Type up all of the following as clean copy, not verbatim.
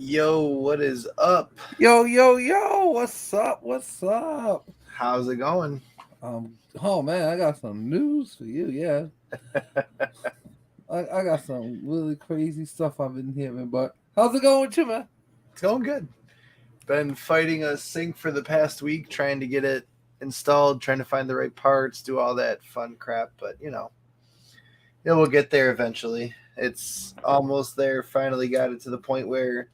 Yo, what is up? Yo, what's up? What's up? How's it going? Oh man, I got some news for you. Yeah, I got some really crazy stuff I've been hearing. But how's it going with you, man? It's going good. Been fighting a sink for the past week, trying to get it installed, trying to find the right parts, do all that fun crap. But it will get there eventually. It's almost there. Finally got it to the point where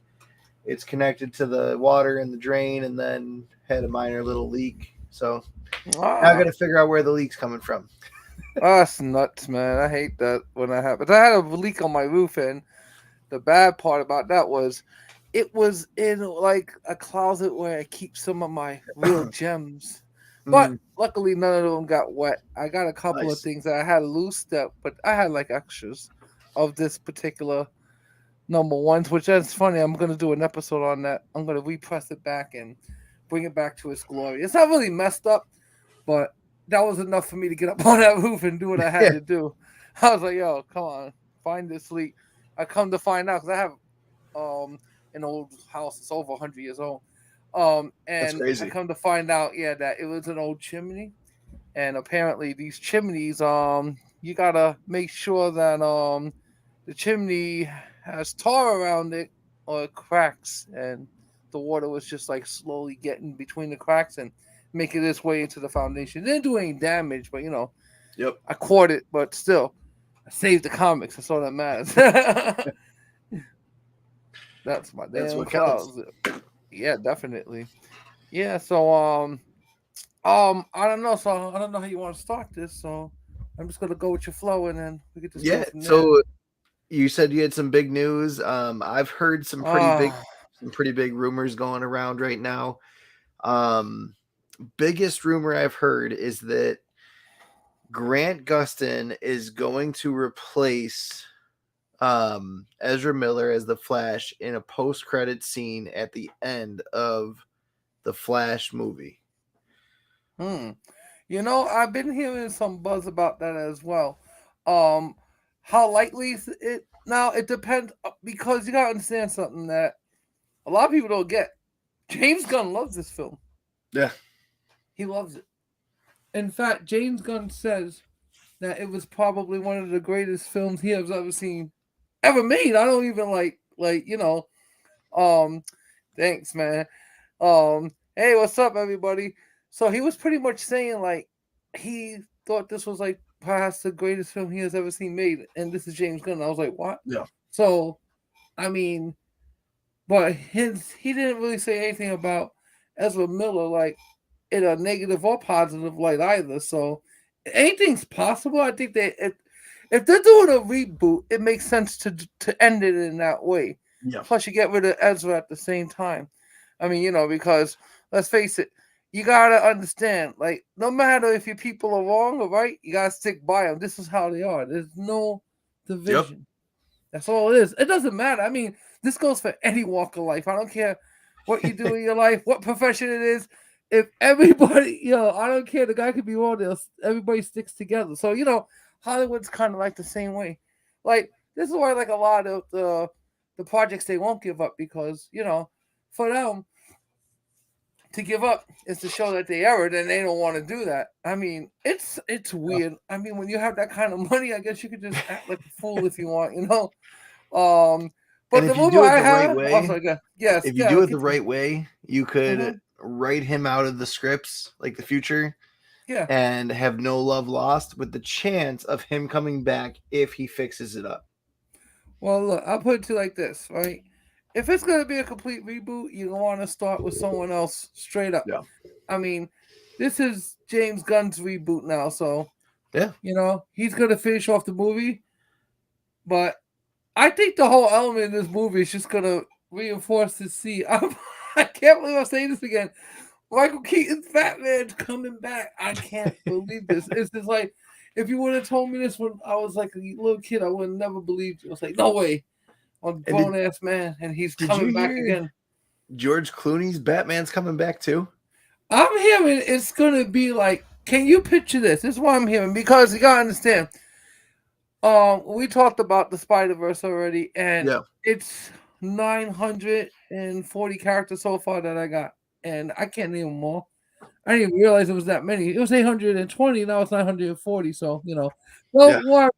it's connected to the water in the drain, and then had a minor little leak. So now I got Ah, to figure out where the leak's coming from. that's nuts, man. I hate that when that happens. I had a leak on my roof, and the bad part about that was it was in like a closet where I keep some of my real gems. But Mm, luckily, none of them got wet. I got a couple of nice. things that I had loose that, but I had like extras of this particular number ones, which is funny. I'm gonna do an episode on that. I'm gonna repress it back and bring it back to its glory. It's not really messed up, but that was enough for me to get up on that roof and do what I had Yeah, to do. I was like, "Yo, come on, find this leak." I come to find out because I have um an old house. It's over 100 years old. that's And I crazy. come to find out, yeah, that it was an old chimney, and apparently these chimneys, you gotta make sure that the chimney has tar around it or it cracks, and the water was just like slowly getting between the cracks and making its way into the foundation. It didn't do any damage, but Yep, I caught it, but still, I saved the comics. That's all that matters. That's my that's damn what counts. closet. Yeah, definitely. Yeah, so I don't know. So I don't know how you want to start this. So I'm just gonna go with your flow, and then we could just go Yeah. from there. So you said you had some big news. I've heard Ah, some pretty big rumors going around right now. Um, Biggest rumor I've heard is that Grant Gustin is going to replace Ezra Miller as the Flash in a post-credit scene at the end of the Flash movie. hmm. I've been hearing some buzz about that as well. Um, how likely is it? Now it depends because you gotta understand something that a lot of people don't get. James Gunn loves this film. Yeah. He loves it. In fact, James Gunn says that it was probably one of the greatest films he has ever seen, ever made. I don't even Um, thanks, man. Hey, what's up, everybody? So he was pretty much saying like he thought this was like perhaps the greatest film he has ever seen made, and this is James Gunn. I was like, what? Yeah. So, I mean, but he didn't really say anything about Ezra Miller like in a negative or positive light either. So anything's possible. I think if they're doing a reboot, it makes sense to end it in that way. Yeah. Plus, you get rid of Ezra at the same time. I mean, because let's face it, you gotta understand. Like, no matter if your people are wrong or right, you gotta stick by them. This is how they are. There's no Yep. division. That's all it is. It doesn't matter. I mean, this goes for any walk of life. I don't care what you do in your life, what profession it is. If everybody, I don't care. The guy could be wrong. Everybody sticks together. So Hollywood's kind of like the same way. Like this is why like a lot of the projects they won't give up because for them to give up is to show that they erred and they don't want to do that. I mean, it's weird. I mean, when you have that kind of money, I guess you could just act like a fool if you want. Um, And but the if you movie do it I the right have, way, yes, if you yeah, do it the continue. right way, you could Mm-hmm. write him out of the scripts, like the future, Yeah. and have no love lost with the chance of him coming back if he fixes it up. Well, look, I'll put it to you like this, right? If it's gonna be a complete reboot, you want to start with someone else straight up. Yeah. I mean, this is James Gunn's reboot now, so Yeah. he's gonna finish off the movie. But I think the whole element in this movie is just gonna reinforce the scene. I can't believe I'm saying this again. Michael Keaton's Batman's coming back. I can't believe this. It's just like if you would have told me this when I was like a little kid, I would have never believed you. I was like, no way. I'm a And grown ass man and he's did you coming back hear again. George Clooney's Batman's coming back too? I'm hearing it's gonna be like, can you picture this? This is what I'm hearing because you gotta understand. We talked about the Spider Verse already, and Yeah. it's 940 characters so far that I got, and I can't name them all. I didn't even realize it was that many. It was 820. Now it's 940. So Yeah. don't worry.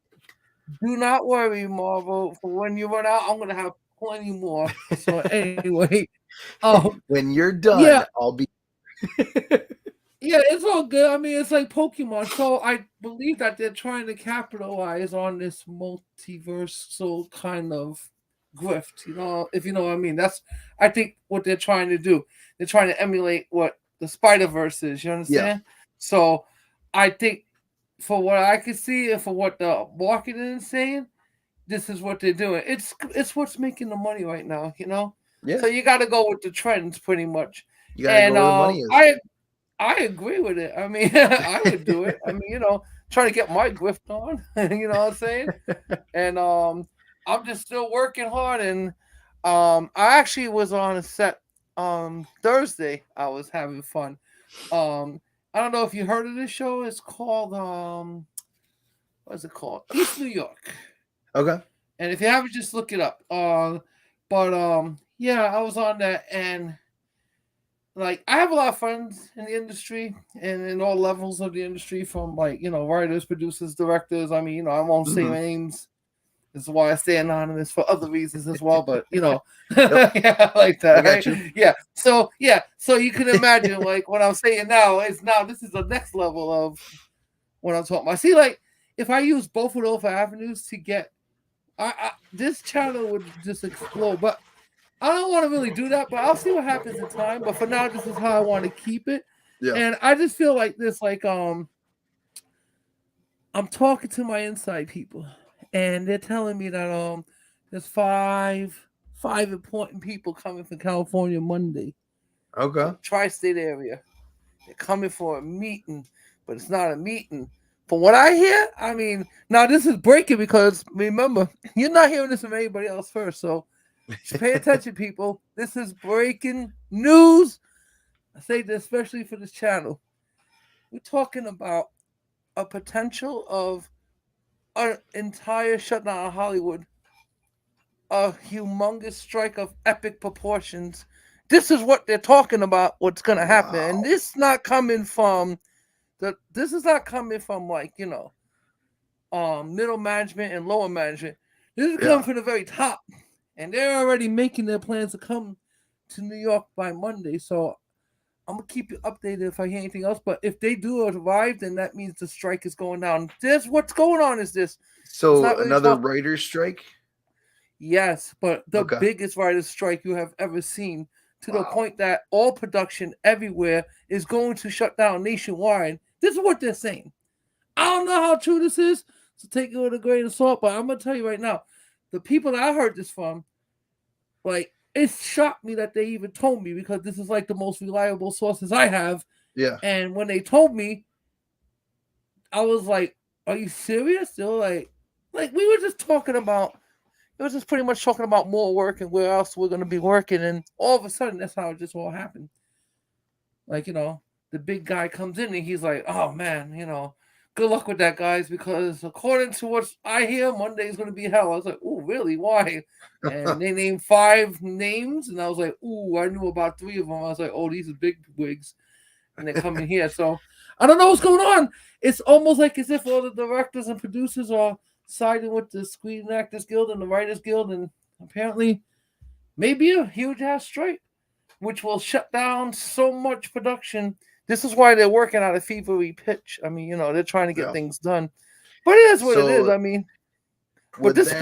Do not worry, Marvel. For when you run out, I'm gonna have plenty more. So anyway, when you're done, yeah, I'll be. yeah, it's all good. I mean, it's like Pokemon. So I believe that they're trying to capitalize on this multiversal kind of grift. If you know what I mean. That's I think what they're trying to do. They're trying to emulate what the Spider-Verse is. You understand? Yeah. So I think for what I can see and for what the marketing is saying, this is what they're doing. It's what's making the money right now. Yeah. So you got to go with the trends pretty much. You gotta go where the money is. I agree with it. I mean, I would do it. I mean, trying to get my grift on. You know what I'm saying? And I'm just still working hard. And I actually was on a set Thursday. I was having fun. I don't know if you heard of this show. It's called what is it called? East New York. Okay. And if you haven't, just look it up. Yeah, I was on that, and like I have a lot of friends in the industry and in all levels of the industry, from writers, producers, directors. I mean, I won't say names. This is why I stay anonymous for other reasons as well. But Yep. yeah, like that. I got Right? you. Yeah. So you can imagine like what I'm saying now is this is the next level of what I'm talking about. See, like if I use both of those avenues to get, this channel would just explode. But I don't want to really do that, but I'll see what happens in time. But for now, this is how I want to keep it. Yeah. And I just feel like this, I'm talking to my inside people, and they're telling me that there's five important people coming from California Monday. Okay. Tri-state area. They're coming for a meeting, but it's not a meeting. From what I hear, I mean, now this is breaking because remember, you're not hearing this from anybody else first, so pay attention, people. This is breaking news. I say this especially for this channel. We're talking about a potential of an entire shutdown of Hollywood, a humongous strike of epic proportions. This is what they're talking about. What's going to happen, and this is not coming from middle management and lower management. This is coming from the very top. And they're already making their plans to come to New York by Monday. So I'm going to keep you updated if I hear anything else. But if they do arrive, then that means the strike is going down. What's going on is this. So really another writer's strike? Yes, but the biggest writer's strike you have ever seen, to the point that all production everywhere is going to shut down nationwide. This is what they're saying. I don't know how true this is, so take it with a grain of salt. But I'm going to tell you right now, the people that I heard this from, like, it shocked me that they even told me, because this is like the most reliable sources I have. Yeah. And when they told me, I was like, are you serious? They were like we were just talking about, it was just pretty much talking about more work and where else we're going to be working. And all of a sudden, that's how it just all happened. Like, the big guy comes in and he's like, oh man, good luck with that, guys, because according to what I hear, Monday is going to be hell. I was like, oh, really? Why? And they named 5 names, and I was like, oh, I knew about 3 of them. I was like, oh, these are big wigs, and they're coming here. So I don't know what's going on. It's almost like as if all the directors and producers are siding with the Screen Actors Guild and the Writers Guild, and apparently maybe a huge-ass strike, which will shut down so much production. This is why they're working at a fevery pitch. I mean, they're trying to get things done. But it is what it is. I mean, but this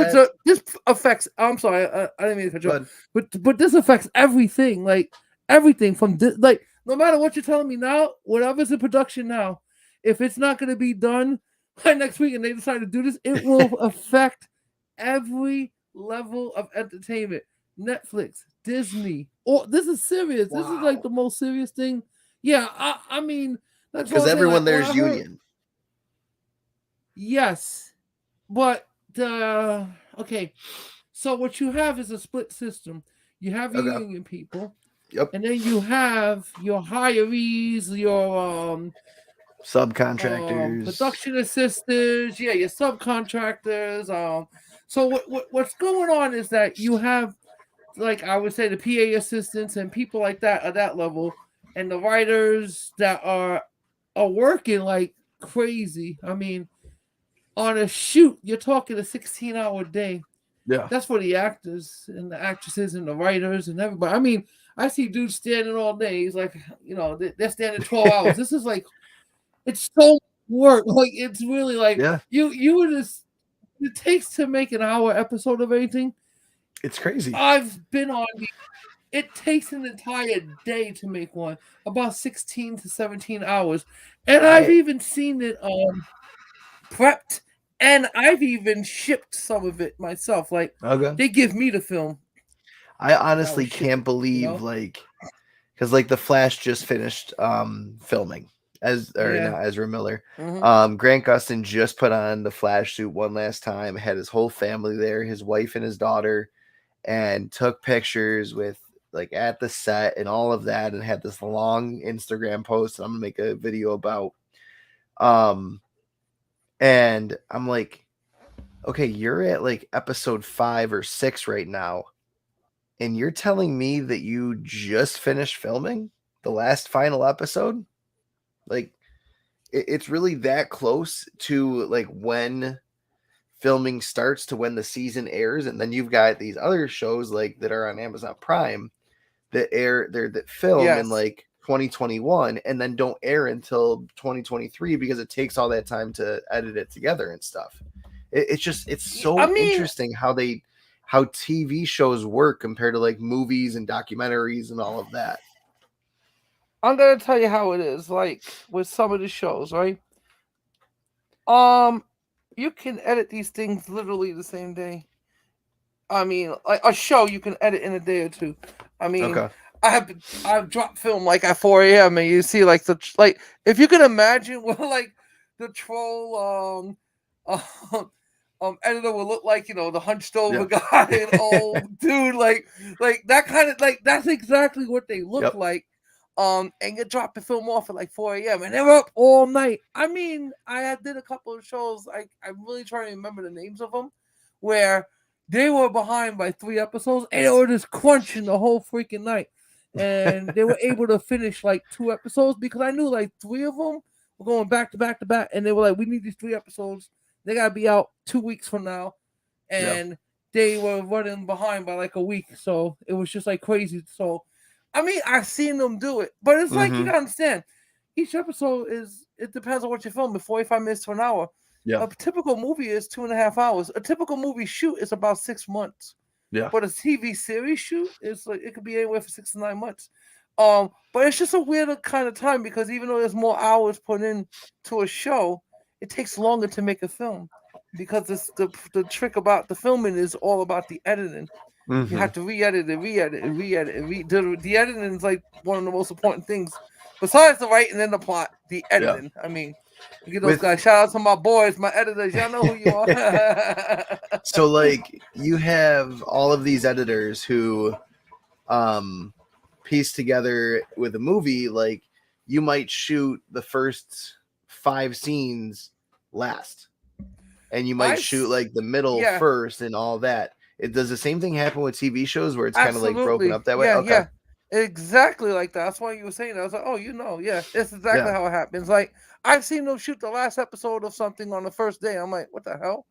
affects. I'm sorry, I didn't mean to cut you off. But this affects everything. Like everything from like no matter what you're telling me now, whatever's in production now, if it's not going to be done by next week and they decide to do this, it will affect every level of entertainment. Netflix, Disney. This is serious. Wow. This is like the most serious thing. Yeah, I mean, that's because everyone there's union. Yes, but okay. So what you have is a split system. You have your union people. Yep. And then you have your hirees, your subcontractors, production assistants. Yeah, your subcontractors. So what's going on is that you have like I would say the PA assistants and people like that at that level, and the writers that are working like crazy. I mean, on a shoot, you're talking a 16-hour day. Yeah. That's for the actors and the actresses and the writers and everybody. I mean, I see dudes standing all day. He's like, they're standing 12 hours. This is like, it's so work. Like, it's really like Yeah. you would just. It takes to make an hour episode of anything. It's crazy. I've been on. It takes an entire day to make one, about 16 to 17 hours, and I've even seen it prepped, and I've even shipped some of it myself. Like, Okay. they give me the film. I honestly can't believe because the Flash just finished filming not Ezra Miller. Grant Gustin just put on the Flash suit one last time, had his whole family there, his wife and his daughter, and took pictures with at the set and all of that, and had this long Instagram post that I'm gonna make a video about. And I'm like, okay, you're at episode 5 or 6 right now, and you're telling me that you just finished filming the last final episode? It's really that close to when filming starts to when the season airs, and then you've got these other shows that are on Amazon Prime that film in 2021 and then don't air until 2023 because it takes all that time to edit it together and stuff. It's so interesting how TV shows work compared to movies and documentaries and all of that. I'm gonna tell you how it is, with some of the shows, right? You can edit these things literally the same day. I mean, a show you can edit in a day or two. I mean, I've dropped film at 4 a.m. and you see if you can imagine what the troll editor will look like, the hunched over guy and old dude, that kind of that's exactly what they look like. And you drop the film off at 4 a.m. and they're up all night. I mean, I did a couple of shows. I'm really trying to remember the names of them, where they were behind by 3 episodes and they were just crunching the whole freaking night. And they were able to finish 2 episodes because I knew 3 of them were going back to back to back, and they were like, we need these 3 episodes. They gotta be out 2 weeks from now, and they were running behind by a week. So it was just crazy. So I mean, I've seen them do it, but it's you gotta understand, each episode it depends on what you film, 45 minutes to an hour. Yeah. A typical movie is 2.5 hours. A typical movie shoot is about 6 months. Yeah. But a TV series shoot is it could be anywhere from 6 to 9 months. But it's just a weird kind of time because even though there's more hours put in to a show, it takes longer to make a film because the trick about the filming is all about the editing. You have to re-edit and re-edit and re-edit and the editing is one of the most important things besides the writing and the plot. The editing. I mean, you get those guys. Shout out to my boys, my editors. Y'all know who you are. So you have all of these editors who piece together with a movie. You might shoot the first 5 scenes last, and you might shoot the middle first and all that. Does the same thing happen with TV shows where it's kind of broken up that way? Yeah, exactly like that. That's why you were saying that. I was like, oh, it's exactly how it happens. I've seen them shoot the last episode of something on the first day. I'm like, what the hell?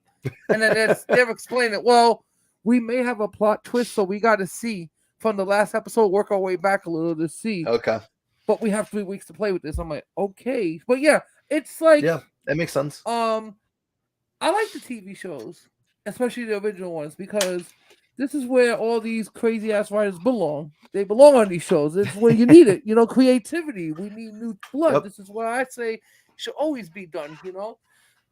And then they've explained it. Well, we may have a plot twist, so we got to see from the last episode, work our way back a little to see. Okay. But we have 3 weeks to play with this. I'm like, okay. But yeah, it's that makes sense. I like the TV shows, especially the original ones, because this is where all these crazy ass writers belong. They belong on these shows. It's where you need it. Creativity. We need new blood. Yep. This is what I say should always be done.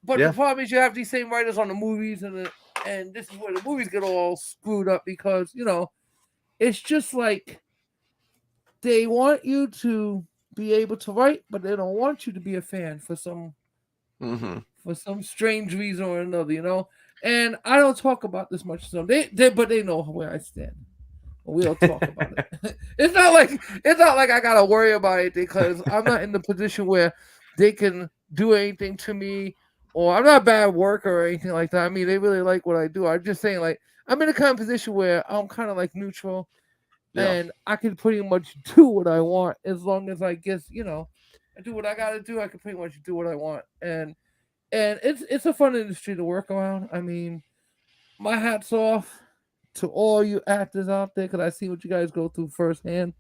But the problem is you have these same writers on the movies, and this is where the movies get all screwed up because it's just they want you to be able to write, but they don't want you to be a fan for some strange reason or another. And I don't talk about this much. So but they know where I stand. We don't talk about it. It's not like I gotta worry about it because I'm not in the position where they can do anything to me, or I'm not a bad worker or anything like that. I mean, they really like what I do. I'm just saying, I'm in a kind of position where I'm kind of like neutral, Yeah. and I can pretty much do what I want as long as I guess I do what I got to do. I can pretty much do what I want, and it's a fun industry to work around. I mean, my hats off to all you actors out there because I see what you guys go through firsthand.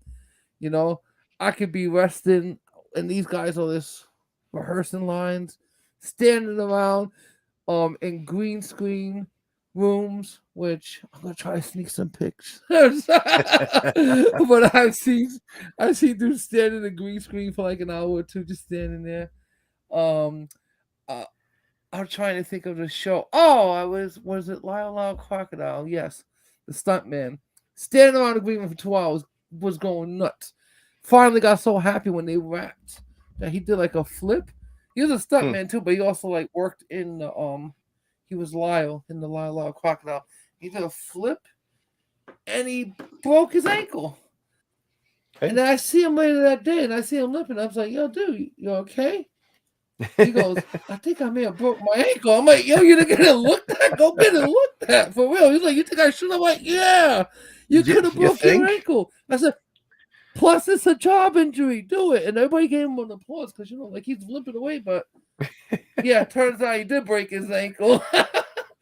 You know, I could be resting, and these guys are just rehearsing lines, standing around in green screen rooms, which I'm gonna try to sneak some pics. But I've seen dudes standing in green screen for like an hour or two, just standing there. Um, uh, I'm trying to think of the show. Oh, was it Lyle Lyle Crocodile? Yes, the stuntman standing around the green room for 2 hours was going nuts. Finally got so happy when they wrapped that he did like a flip. He was a Hmm. stuntman too, but he also like worked in the he was Lyle in the Lyle Lyle Crocodile. He did a flip and he broke his ankle. And Hey. then I see him later that day, and I see him limping. I was like, "Yo, dude, you okay?" He goes, I think I may have broke my ankle. I'm like, yo, you didn't get it looked at? Go get it looked at for real. He's like, you think I should have? Like, yeah, you could have You broke your think? ankle. I said, plus it's a job injury. Do it. And everybody gave him an applause because like he's limping away. But yeah, turns out he did break his ankle.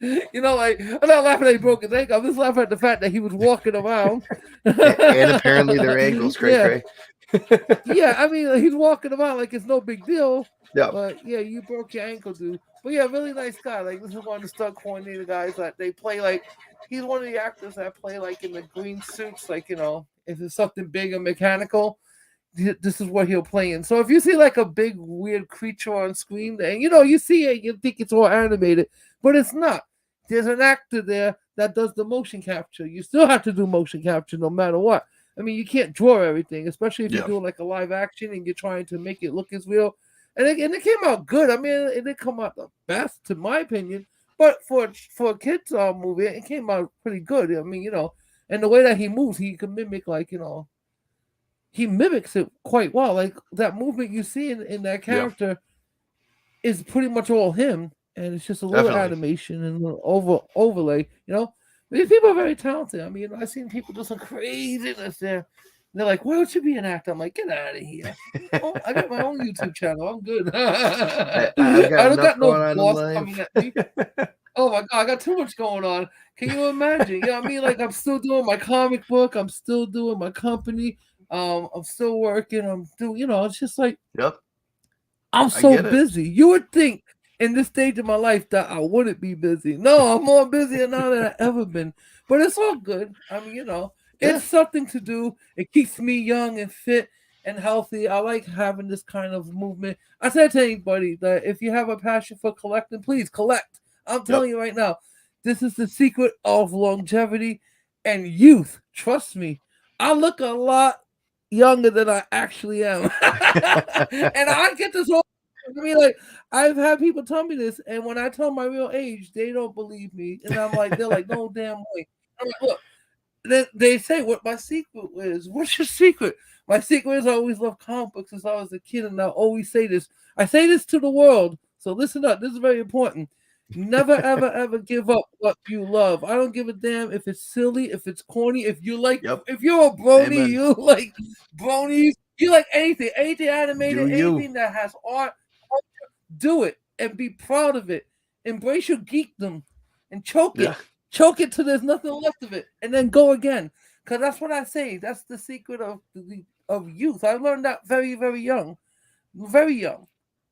Like I'm not laughing that he broke his ankle. I'm just laughing at the fact that he was walking around. And apparently their ankles, cray Yeah, cray. yeah, I mean, he's walking around like it's no big deal. Yeah. But yeah, you broke your ankle, dude. But yeah, really nice guy. Like this is one of the stunt coordinator guys that they play like. He's one of the actors that play like in the green suits. Like if it's something big and mechanical, this is what he'll play in. So if you see like a big weird creature on screen, and you see it, you think it's all animated, but it's not. There's an actor there that does the motion capture. You still have to do motion capture no matter what. I mean, you can't draw everything, especially if you're Yeah. doing like a live action and you're trying to make it look as real. And it came out good. I mean, it didn't come out the best, to my opinion, but for a kids movie, it came out pretty good. I mean, and the way that he moves, he can mimic he mimics it quite well. Like that movement you see in that Yeah. character is pretty much all him, and it's just a little Definitely. animation and a little overlay. These people are very talented. I mean, I've seen people do some craziness there. And they're like, "Why don't you be an actor?" I'm like, "Get out of here! Oh, I got my own YouTube channel. I'm good. I've I got don't enough got no going on in boss life. coming at me. Oh my god, I got too much going on. Can you imagine? You know what I mean? Like I'm still doing my comic book. I'm still doing my company. I'm still working. I'm doing. It's just like Yep. I'm I so get it. busy. You would think in this stage of my life that I wouldn't be busy. No, I'm more busier now than I've ever been. But it's all good. I mean, Yeah. it's something to do. It keeps me young and fit and healthy. I like having this kind of movement. I said to anybody that if you have a passion for collecting, please collect. I'm Yep. telling you right now, this is the secret of longevity and youth. Trust me. I look a lot younger than I actually am. And I get this whole I mean, like, I've had people tell me this, and when I tell my real age, they don't believe me. And I'm like, they're like, no damn way. I'm like, look, they say what my secret is. What's your secret? My secret is I always loved comic books since I was a kid, and I always say this. I say this to the world, so listen up. This is very important. Never, ever, ever give up what you love. I don't give a damn if it's silly, if it's corny, Yep. if you're a brony, Amen. you like bronies, you like anything Do animated, you? anything that has art, do it and be proud of it. Embrace your geekdom and choke Yeah. it. Choke it till there's nothing left of it, and then go again. Cause that's what I say. That's the secret of youth. I learned that very, very young, very young.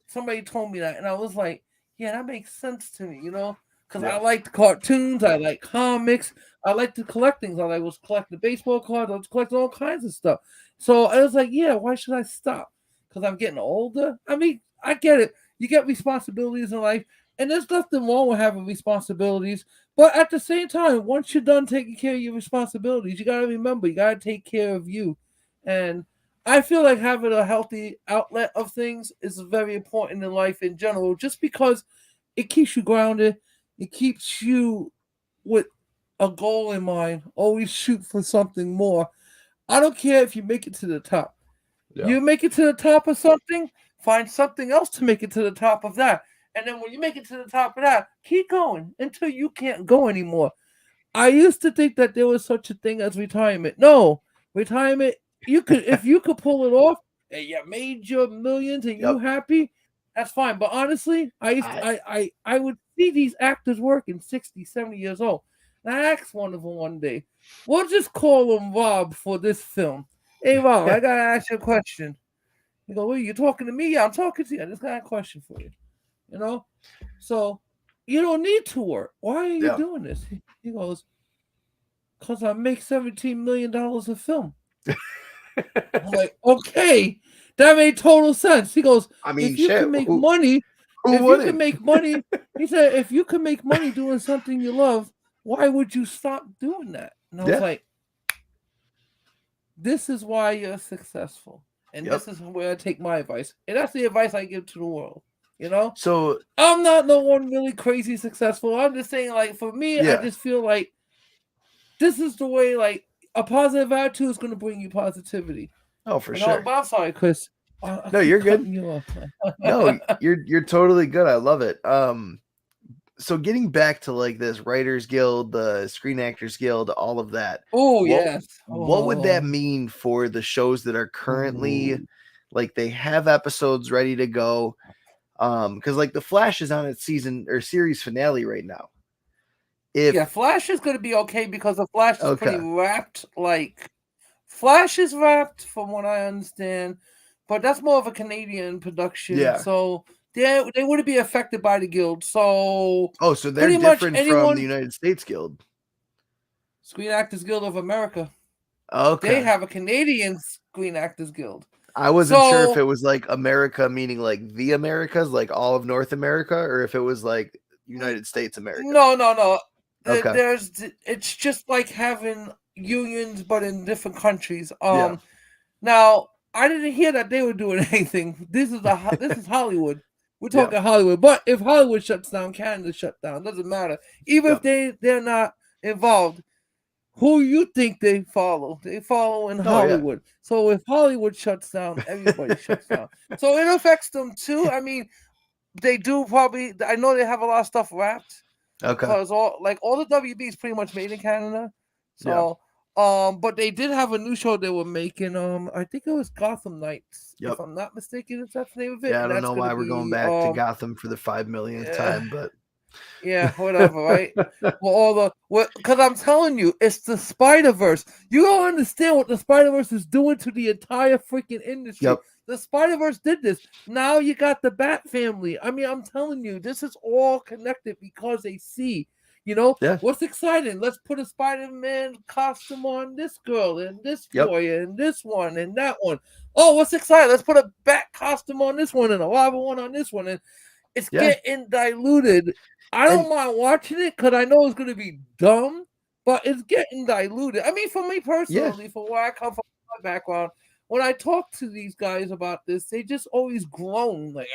Somebody told me that, and I was like, yeah, that makes sense to me. Because I Yeah. liked cartoons, I like comics, I like to collect things. I was collecting baseball cards, I was collecting all kinds of stuff. So I was like, yeah, why should I stop? Because I'm getting older. I mean, I get it. You get responsibilities in life, and there's nothing wrong with having responsibilities. But at the same time, once you're done taking care of your responsibilities, you gotta remember you gotta take care of you. And I feel like having a healthy outlet of things is very important in life in general, just because it keeps you grounded. It keeps you with a goal in mind. Always shoot for something more. I don't care if you make it to the top. Yeah. You make it to the top of something, find something else to make it to the top of that. And then when you make it to the top of that, keep going until you can't go anymore. I used to think that there was such a thing as retirement. No, retirement, you could, if you could pull it off and you made your millions and you Yep. happy, that's fine. But honestly, I would see these actors working 60, 70 years old. And I asked one of them one day, we'll just call him Rob for this film. Hey Rob, I gotta ask you a question. You go, well, you talking to me? Yeah, I'm talking to you. I just got a question for you. You know? So you don't need to work. Why are you Yeah. doing this? He goes, because I make $17 million a film. I'm like, okay, that made total sense. He goes, I mean, if you shit. can make money, Who if you can wouldn't? make money, he said, if you can make money doing something you love, why would you stop doing that? And I was Yeah. like, this is why you're successful. And Yep. this is where I take my advice. And that's the advice I give to the world. You know? So I'm not no one really crazy successful. I'm just saying, like, for me, I yeah. just feel like this is the way, like, a positive attitude is going to bring you positivity. Oh, for You sure. know, but I'm sorry, Chris. I No, keep you're good. cutting you off, man. No, you're totally good. I love it. So getting back to like this Writers Guild, the Screen Actors Guild, all of that. Oh, What yes. what would that Oh. mean for the shows that are currently Ooh. like they have episodes ready to go? Because like the Flash is on its season or series finale right now. Yeah, Flash is going to be okay because the Flash is pretty Okay. wrapped. Like, Flash is wrapped, from what I understand, but that's more of a Canadian production. Yeah. So they wouldn't be affected by the guild. So Oh, so they're pretty much different from anyone. the United States Guild. Screen Actors Guild of America. Okay. They have a Canadian Screen Actors Guild. I wasn't sure if it was like America, meaning like the Americas, like all of North America, or if it was like United States America. No. Okay. It's just like having unions, but in different countries. Yeah. Now I didn't hear that they were doing anything. This is Hollywood. We're talking Hollywood. But if Hollywood shuts down, Canada shuts down. Doesn't matter. Even if they're not involved, who you think they follow? They follow in Hollywood. So if Hollywood shuts down, everybody shuts down. So it affects them too. I mean, they do probably. I know they have a lot of stuff wrapped. Okay. Because all the WB is pretty much made in Canada. So but they did have a new show they were making. I think it was Gotham Knights. If I'm not mistaken, if that's the name of it. Yeah, I and don't that's know why we're going back to Gotham for the 5 millionth time, but yeah, whatever, right? Well, because I'm telling you, it's the Spider-Verse. You don't understand what the Spider-Verse is doing to the entire freaking industry. Yep. The Spider-Verse did this. Now you got the Bat family. I mean, I'm telling you, this is all connected because they see, what's exciting. Let's put a Spider-Man costume on this girl and this boy and this one and that one. Oh, what's exciting? Let's put a Bat costume on this one and a lava one on this one. And it's getting diluted. I don't mind watching it because I know it's going to be dumb, but it's getting diluted. I mean, for me personally, for where I come from, my background, when I talk to these guys about this, they just always groan like,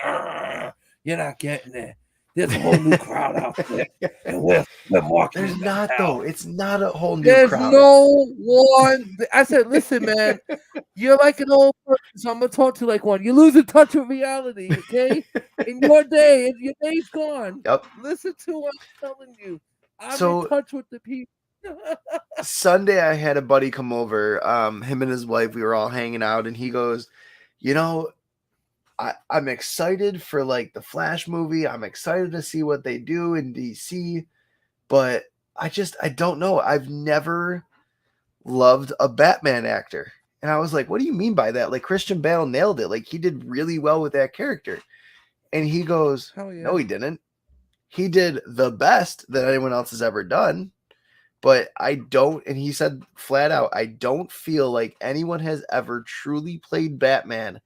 "You're not getting it. There's a whole new crowd out there, and we're marketing." There's not though. It's not a whole new There's crowd. no one. I said, "Listen, man, you're like an old person, so I'm gonna talk to you like one. You lose in touch with reality, okay? In your day's gone. Yep. Listen to what I'm telling you. I'm So- in touch with the people." Sunday, I had a buddy come over. Him and his wife, we were all hanging out, and he goes, I'm excited for like the Flash movie. I'm excited to see what they do in DC, but I don't know. I've never loved a Batman actor. And I was like, what do you mean by that? Like Christian Bale nailed it. Like he did really well with that character. And he goes, no, he didn't. He did the best that anyone else has ever done. But I don't, and he said flat out, I don't feel like anyone has ever truly played Batman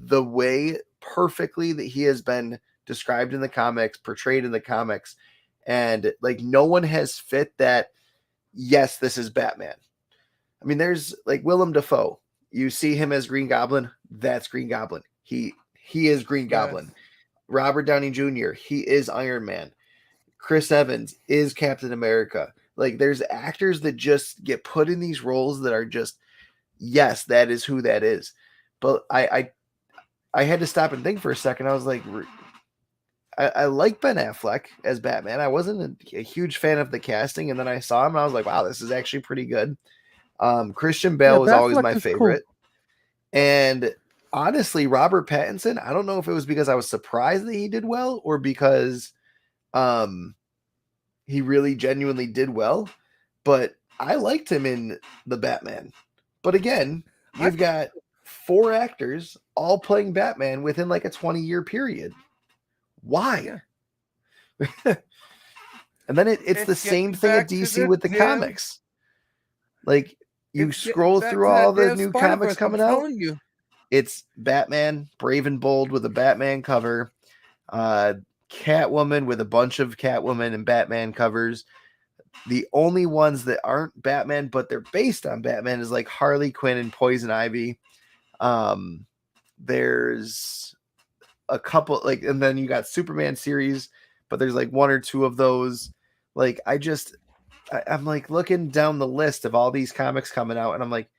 the way perfectly that he has been described in the comics, portrayed in the comics. And like no one has fit that, yes, this is Batman. I mean, there's like Willem Dafoe. You see him as Green Goblin, that's Green Goblin. He is Green Goblin. Robert Downey Jr., he is Iron Man. Chris Evans is Captain America. Like there's actors that just get put in these roles that are just, yes, that is who that is. But I had to stop and think for a second. I was like, I like Ben Affleck as Batman. I wasn't a huge fan of the casting, and then I saw him and I was like, wow, this is actually pretty good. Christian Bale was always my favorite. Cool. And honestly, Robert Pattinson, I don't know if it was because I was surprised that he did well or because he really genuinely did well, but I liked him in the Batman. But again, you've got 4 actors all playing Batman within like a 20-year period. Why? Yeah. And then it's the same thing at DC with the comics. Like you scroll through all the new comics coming out. It's Batman, Brave and Bold with a Batman cover, Catwoman with a bunch of Catwoman and Batman covers. The only ones that aren't Batman, but they're based on Batman, is like Harley Quinn and Poison Ivy. There's a couple, like, and then you got Superman series, but there's like 1 or 2 of those. Like, I'm like looking down the list of all these comics coming out, and I'm like,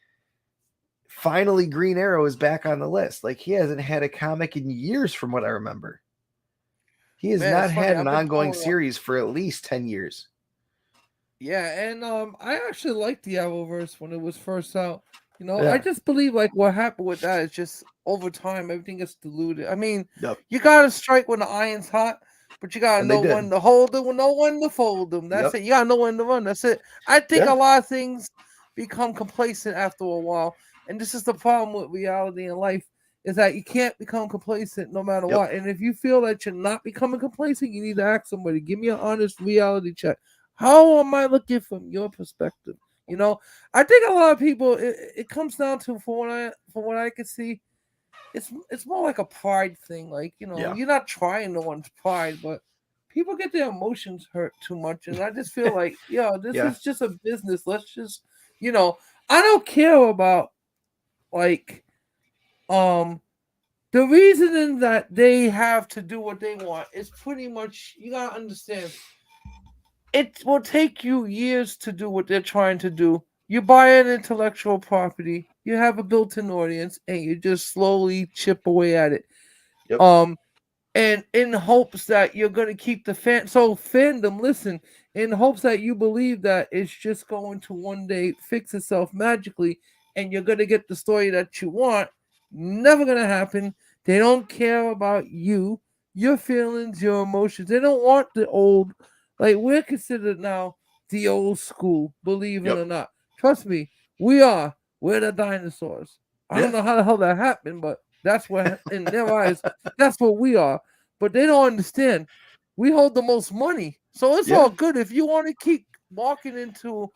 finally Green Arrow is back on the list. Like, he hasn't had a comic in years from what I remember. He has not had an ongoing series for at least 10 years. Yeah, and I actually liked the Arrowverse when it was first out. You know, I just believe like what happened with that is just over time everything gets diluted. I mean, you gotta strike when the iron's hot, but you gotta know when to hold them, know when to fold them. That's it. You gotta know when to run. That's it. I think a lot of things become complacent after a while, and this is the problem with reality in life. Is that you can't become complacent no matter what. And if you feel that you're not becoming complacent, you need to ask somebody, give me an honest reality check. How am I looking from your perspective? You know, I think a lot of people, it comes down to, from what I can see, it's more like a pride thing. Like, you know, you're not trying no one's pride, but people get their emotions hurt too much. And I just feel like, this is just a business. Let's just, you know, I don't care about like, the reasoning that they have to do what they want is pretty much, you gotta understand, it will take you years to do what they're trying to do. You buy an intellectual property, you have a built-in audience, and you just slowly chip away at it. And in hopes that you're gonna keep the fandom, listen, in hopes that you believe that it's just going to one day fix itself magically, and you're gonna get the story that you want. Never gonna happen. They don't care about you, your feelings, your emotions. They don't want the old. Like, we're considered now the old school, believe it or not. Trust me, we are. We're the dinosaurs. I don't know how the hell that happened, but that's what, in their eyes, that's what we are. But they don't understand. We hold the most money. So it's all good. If you want to keep walking into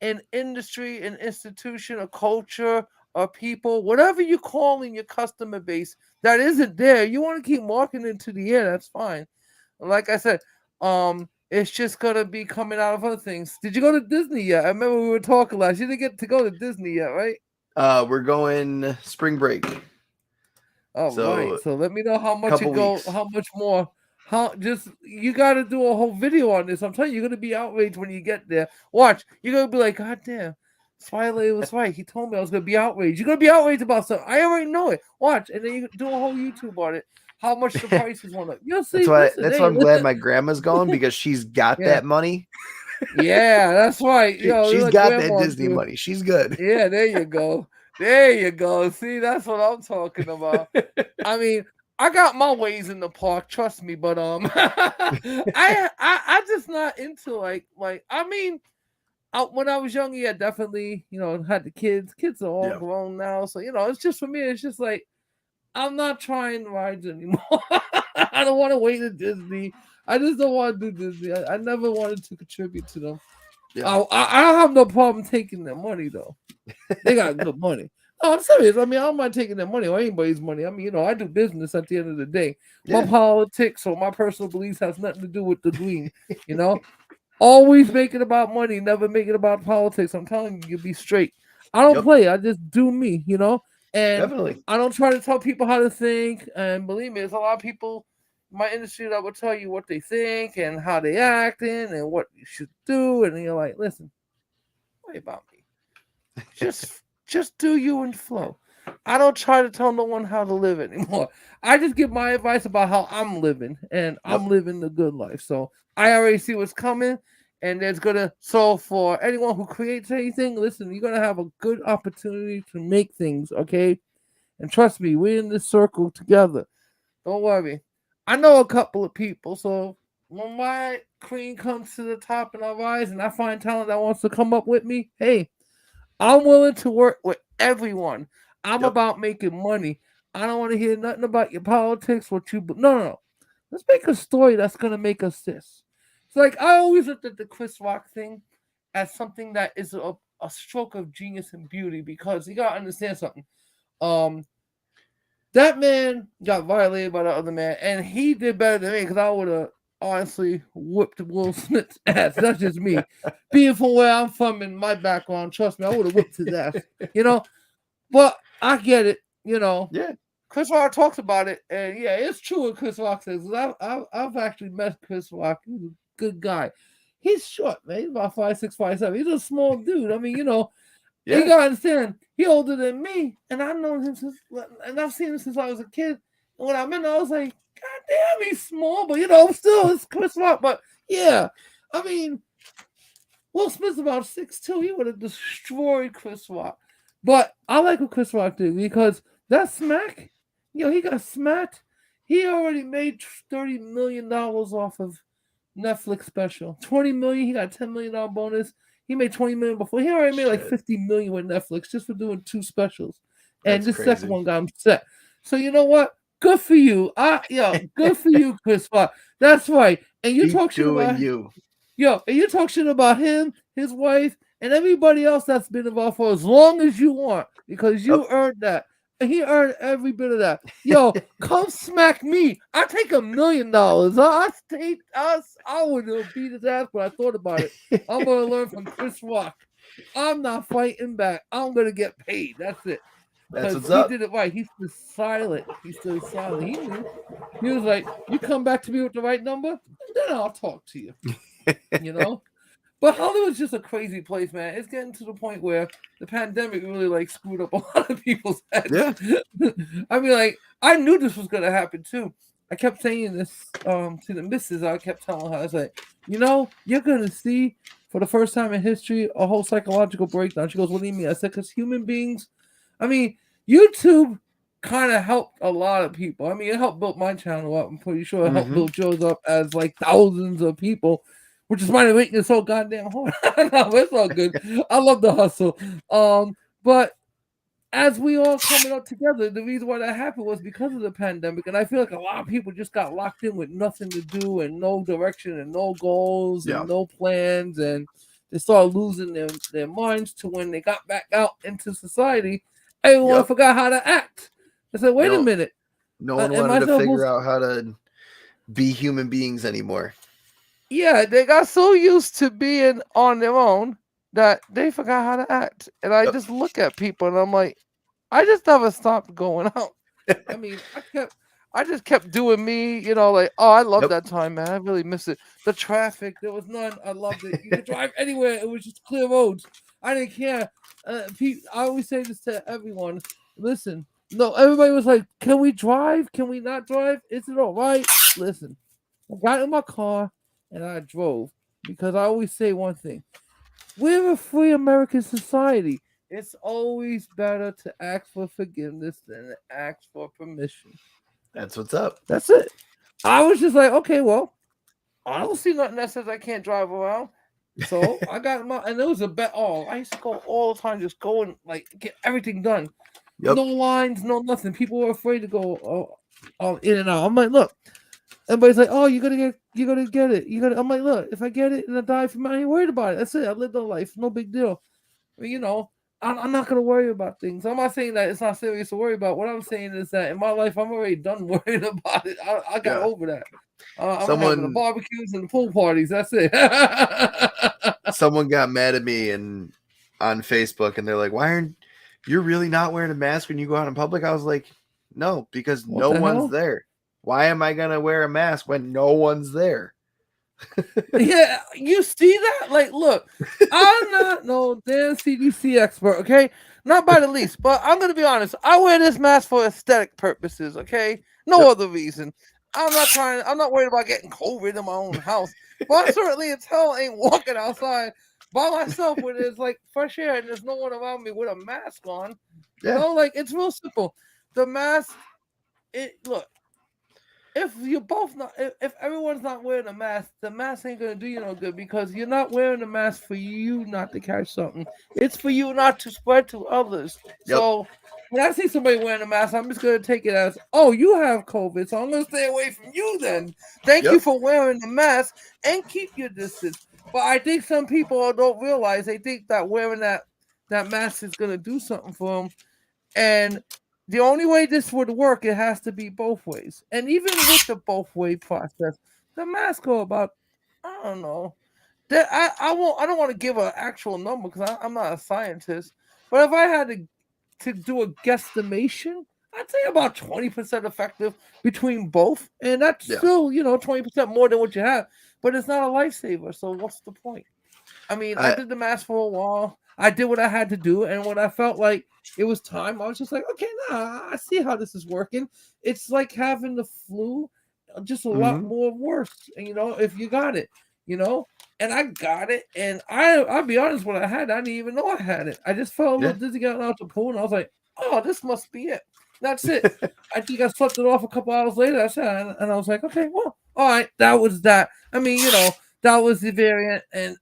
an industry, an institution, a culture, a people, whatever you call in your customer base that isn't there, you want to keep walking into the air, that's fine. Like I said, it's just gonna be coming out of other things. Did you go to Disney yet? I remember we were talking last. You didn't get to go to Disney yet, right? We're going spring break. Right. So let me know how much it goes, how much more. You got to do a whole video on this. I'm telling you, you're gonna be outraged when you get there. Watch, you're gonna be like, God damn, Spiley was right. He told me I was gonna be outraged. You're gonna be outraged about something. I already know it. Watch, and then you do a whole YouTube on it. How much the prices went up. You'll see. That's why I'm glad my grandma's going, because she's got that money. Yeah, that's right. She's got that Disney money. She's good. Yeah, there you go. There you go. See, that's what I'm talking about. I mean, I got my ways in the park, trust me, but I just not into like I mean, when I was young, yeah, definitely, had the kids. Kids are all grown now, so it's just, for me, it's just like, I'm not trying rides anymore. I don't want to wait at Disney. I just don't want to do Disney. I never wanted to contribute to them. Yeah. I don't have no problem taking their money, though. They got good money. No, I'm serious. I mean, I don't mind taking their money or anybody's money. I mean, I do business at the end of the day. My politics or my personal beliefs has nothing to do with the dream, Always make it about money, never make it about politics. I'm telling you, be straight. I don't play. I just do me, And definitely. I don't try to tell people how to think. And believe me, there's a lot of people in my industry that will tell you what they think and how they acting and what you should do. And you're like, listen, worry about me. Just do you and flow. I don't try to tell no one how to live anymore. I just give my advice about how I'm living, and Yep. I'm living the good life. So I already see what's coming, and there's gonna. So for anyone who creates anything, listen, you're gonna have a good opportunity to make things, okay? And trust me, we're in this circle together. Don't worry. I know a couple of people, so when my queen comes to the top and I rise, and I find talent that wants to come up with me, hey, I'm willing to work with everyone. I'm Yep. about making money. I don't want to hear nothing about your politics, what you. No. Let's make a story that's gonna make us this. It's like I always looked at the Chris Rock thing as something that is a stroke of genius and beauty because you gotta understand something. Um, that man got violated by the other man, and he did better than me because I would have honestly whooped Will Smith's ass. That's just me. Being from where I'm from and my background, trust me, I would have whooped his ass. You know, but I get it. You know, Yeah. Chris Rock talks about it, and yeah, it's true what Chris Rock says. I've actually met Chris Rock. He's a good guy. He's short, man. He's about 5'6", 5'7". He's a small dude. I mean, you know, you Yeah. gotta understand, he older than me, and I've known him since, and I've seen him since I was a kid. And when I met him, I was like, God damn, he's small, but you know, still it's Chris Rock. But yeah, I mean, Will Smith's about 6'2". He would have destroyed Chris Rock. But I like what Chris Rock did because that smack, you know, he got smacked. He already made $30 million off of Netflix special. 20 million, he got $10 million bonus. He made 20 million before. He already made like 50 million with Netflix just for doing 2 specials. And That's this second crazy. one got him set. So you know what? Good for you. Good for you, Chris Rock. That's right. And you Keep talk shit doing about you. and you talk shit about him, his wife, and everybody else that's been involved for as long as you want because you Yep. earned that. And he earned every bit of that. Yo, come smack me. I take $1 million. I would have beat his ass, but I thought about it. I'm gonna learn from Chris Rock. I'm not fighting back. I'm gonna get paid. That's it. That's Because what's he up. did it right. He's still silent. He's still silent. He knew. He was like, "You come back to me with the right number, and then I'll talk to you." You know. But Hollywood's just a crazy place, man. It's getting to the point where the pandemic really like screwed up a lot of people's heads. Yeah. I mean, like, I knew this was gonna happen too. I kept saying this to the missus. I kept telling her, I was like, you know, you're gonna see for the first time in history a whole psychological breakdown. She goes, what do you mean? I said, because human beings, I mean, YouTube kind of helped a lot of people. I mean, it helped build my channel up. I'm pretty sure it helped build Joe's up as like thousands of people, which is why they're making it so goddamn hard. No, it's all good. I love the hustle. But as we all coming up together, the reason why that happened was because of the pandemic. And I feel like a lot of people just got locked in with nothing to do and no direction and no goals Yeah. and no plans. And they started losing their minds to when they got back out into society. Everyone Yep. forgot how to act. I said, wait a minute. No one Am wanted I to supposed figure out how to be human beings anymore. Yeah, they got so used to being on their own that they forgot how to act. And I Yep. just look at people and I'm like, I just never stopped going out. I mean, I just kept doing me, you know, like, oh, I love Yep. that time, man. I really miss it. The traffic, there was none. I loved it. You could drive anywhere. It was just clear roads. I didn't care. I always say this to everyone. Listen, no, everybody was like, can we drive? Can we not drive? Is it all right? Listen, I got in my car and I drove because I always say one thing. We're a free American society. It's always better to ask for forgiveness than to ask for permission. That's what's up. That's it. I was just like, okay, well, I don't see nothing that says I can't drive around. So I got my, and it was a bet. Oh, I used to go all the time, just go and like get everything done. Yep. No lines, no nothing. People were afraid to go in and out. I'm like, look, everybody's like, oh, you're gonna get it. I'm like, look, if I get it and I die from it, I ain't worried about it. That's it. I lived a life, no big deal. I mean, you know, I'm not gonna worry about things. I'm not saying that it's not serious to worry about. What I'm saying is that in my life, I'm already done worrying about it. I got over that. I'm having the barbecues and the pool parties. That's it. Someone got mad at me and on Facebook, and they're like, "Why aren't you're really not wearing a mask when you go out in public?" I was like, "No, because What no the one's hell? there. Why am I gonna wear a mask when no one's there?" Yeah, you see that? Like, look, I'm not no damn CDC expert, okay? Not by the least, but I'm gonna be honest. I wear this mask for aesthetic purposes, okay? No Yep. other reason. I'm not worried about getting COVID in my own house. But I certainly as hell ain't walking outside by myself where there's like fresh air and there's no one around me with a mask on. You Yeah. know, like it's real simple. The mask, look, if you both not if everyone's not wearing a mask, the mask ain't gonna do you no good because you're not wearing a mask for you not to catch something. It's for you not to spread to others. Yep. So when I see somebody wearing a mask, I'm just gonna take it as, oh, you have COVID, so I'm gonna stay away from you then. Thank you Yep. for wearing the mask and keep your distance. But I think some people don't realize they think that wearing that mask is gonna do something for them, and the only way this would work, it has to be both ways. And even with the both way process, the mask go about, I don't know. That I don't want to give an actual number because I'm not a scientist. But if I had to do a guesstimation, I'd say about 20% effective between both. And that's Yeah. still, 20% more than what you have. But it's not a lifesaver. So what's the point? I mean, I I did the mask for a while. I did what I had to do, and when I felt like it was time, I was just like, okay, nah, I see how this is working. It's like having the flu, just a lot mhm. more worse. And if you got it, you know, and I got it, and I'll be honest, when I had it, I didn't even know I had it. I just felt a little Yeah. dizzy getting out the pool, and I was like, oh, this must be it. That's it. I think I slept it off a couple hours later. That's it, and I was like, okay, well, all right, that was that. I mean, that was the variant, and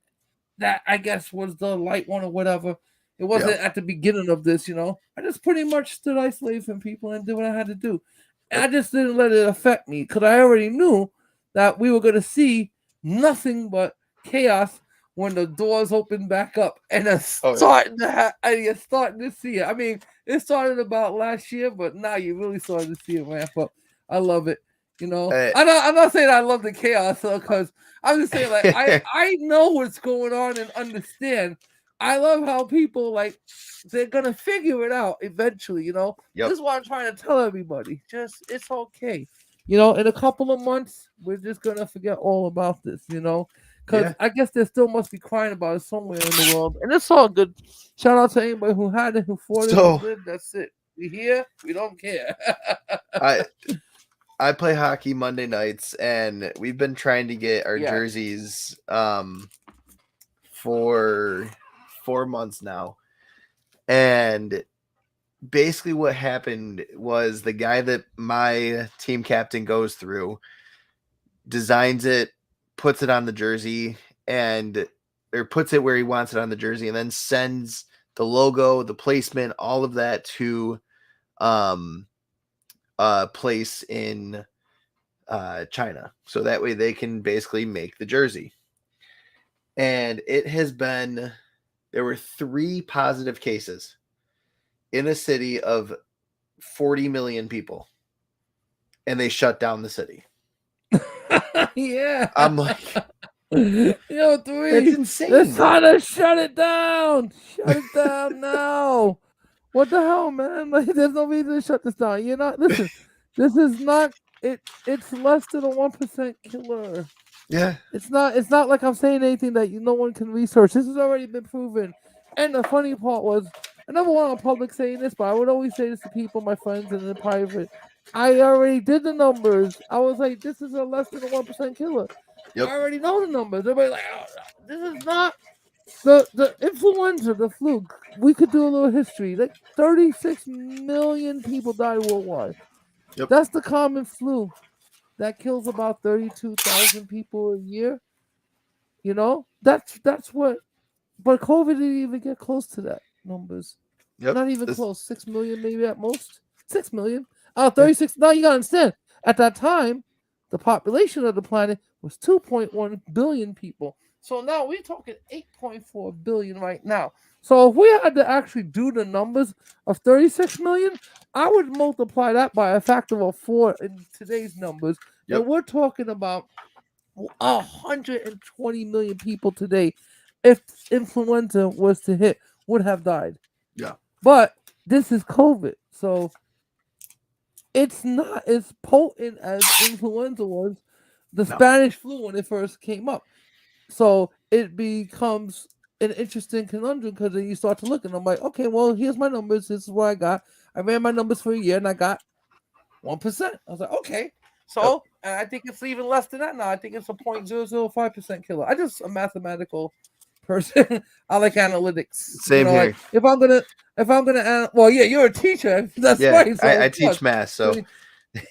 that I guess was the light one or whatever. It Yeah. wasn't at the beginning of this. I just pretty much stood isolated from people and did what I had to do. And Yep. I just didn't let it affect me because I already knew that we were going to see nothing but chaos when the doors open back up, and Oh yeah. and you're starting to see it. I mean, it started about last year, but now you really starting to see it ramp up. I love it. Uh, I'm not saying I love the chaos because I'm just saying, like, I know what's going on and understand. I love how people, like, they're gonna figure it out eventually. yep. This is what I'm trying to tell everybody. Just it's okay. In a couple of months, we're just gonna forget all about this. Because Yeah. I guess there still must be crying about it somewhere in the world, and it's all good. Shout out to anybody who had it, who fought it, who So lived. That's it. We here. We don't care. I I play hockey Monday nights, and we've been trying to get our Yeah. jerseys for 4 months now. And basically what happened was the guy that my team captain goes through designs it, puts it on the jersey, and or puts it where he wants it on the jersey, and then sends the logo, the placement, all of that to um place in China, so that way they can basically make the jersey. And there were 3 positive cases in a city of 40 million people, and they shut down the city. Yeah. I'm like, Yo, that's 3. It's insane. time to shut it down. Shut it down now. What the hell, man? Like, there's no reason to shut this down. You're not. Listen, this is not. It's less than a 1% killer. Yeah. It's not. It's not like I'm saying anything that no one can research. This has already been proven. And the funny part was, I never went on public saying this, but I would always say this to people, my friends, and in private. I already did the numbers. I was like, this is a less than a 1% killer. Yep. I already know the numbers. Everybody's like, oh, this is not the influenza, the flu. We could do a little history. Like 36 million people died worldwide. Yep. That's the common flu that kills about 32,000 people a year. That's what. But COVID didn't even get close to that numbers. Yep. Not even This, close. 6 million maybe at most. 6 million. Out of yeah. 36. Now you gotta understand. At that time, the population of the planet was 2.1 billion people. So now we're talking 8.4 billion right now. So if we had to actually do the numbers of 36 million, I would multiply that by a factor of 4 in today's numbers. Yep. And we're talking about 120 million people today, if influenza was to hit, would have died. Yeah. But this is COVID, so it's not as potent as influenza was. the Spanish flu when it first came up. So it becomes an interesting conundrum because then you start to look and I'm like, okay, well, here's my numbers. This is what I got. I ran my numbers for a year and I got 1%. I was like, okay. So, and I think it's even less than that now. I think it's a 0.005% killer. I just a mathematical person. I like analytics. Same here. Like if I'm gonna, well, yeah, you're a teacher. That's right. So I teach math. So,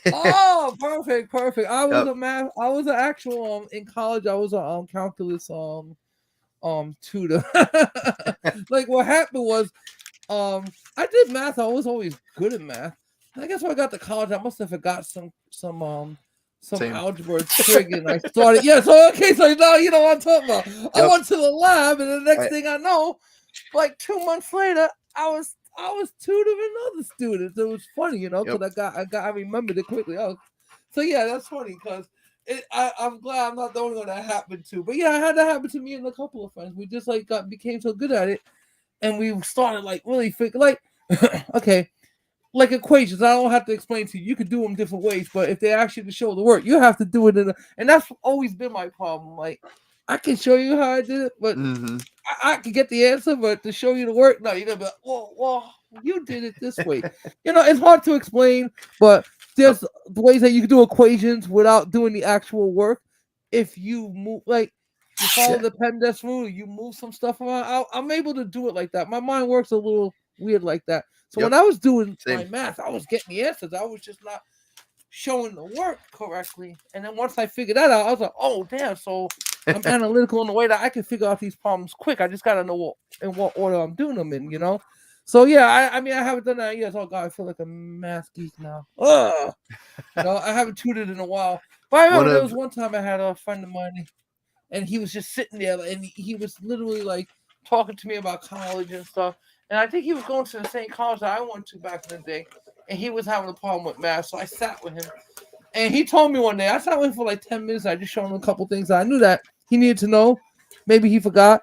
oh, perfect. I was I was an actual in college. I was a calculus tutor. Like what happened was, I did math. I was always good at math. I guess when I got to college, I must have forgot some algebra trig, and I started. Yeah, so okay, so now you know what I'm talking about. I went to the lab, and the next thing I know, like 2 months later, I was tutoring other students. It was funny, because I remembered it quickly. So yeah, that's funny because I'm glad I'm not the only one that happened to. But yeah, I had that happen to me and a couple of friends. We just like became so good at it, and we started like really like okay. Like equations, I don't have to explain to you. You could do them different ways, but if they ask you to show the work, you have to do it and that's always been my problem. Like, I can show you how I did it, but I can get the answer, but to show you the work, no, you're gonna be like, well, you did it this way. It's hard to explain, but there's ways that you can do equations without doing the actual work. If you move, like, you follow the PEMDAS rule, you move some stuff around. I'm able to do it like that. My mind works a little weird like that. So when I was doing my math, I was getting the answers. I was just not showing the work correctly. And then once I figured that out, I was like, oh, damn. So I'm analytical in the way that I can figure out these problems quick. I just got to know in what order I'm doing them in, So, yeah, I mean, I haven't done that in years. Oh, God, I feel like a math geek now. Ugh. I haven't tutored in a while. But I remember there was one time I had a friend of mine, and he was just sitting there, and he was literally, like, talking to me about college and stuff. And I think he was going to the same college that I went to back in the day. And he was having a problem with math. So I sat with him. And he told me one day, I sat with him for like 10 minutes. I just showed him a couple things that I knew that he needed to know. Maybe he forgot.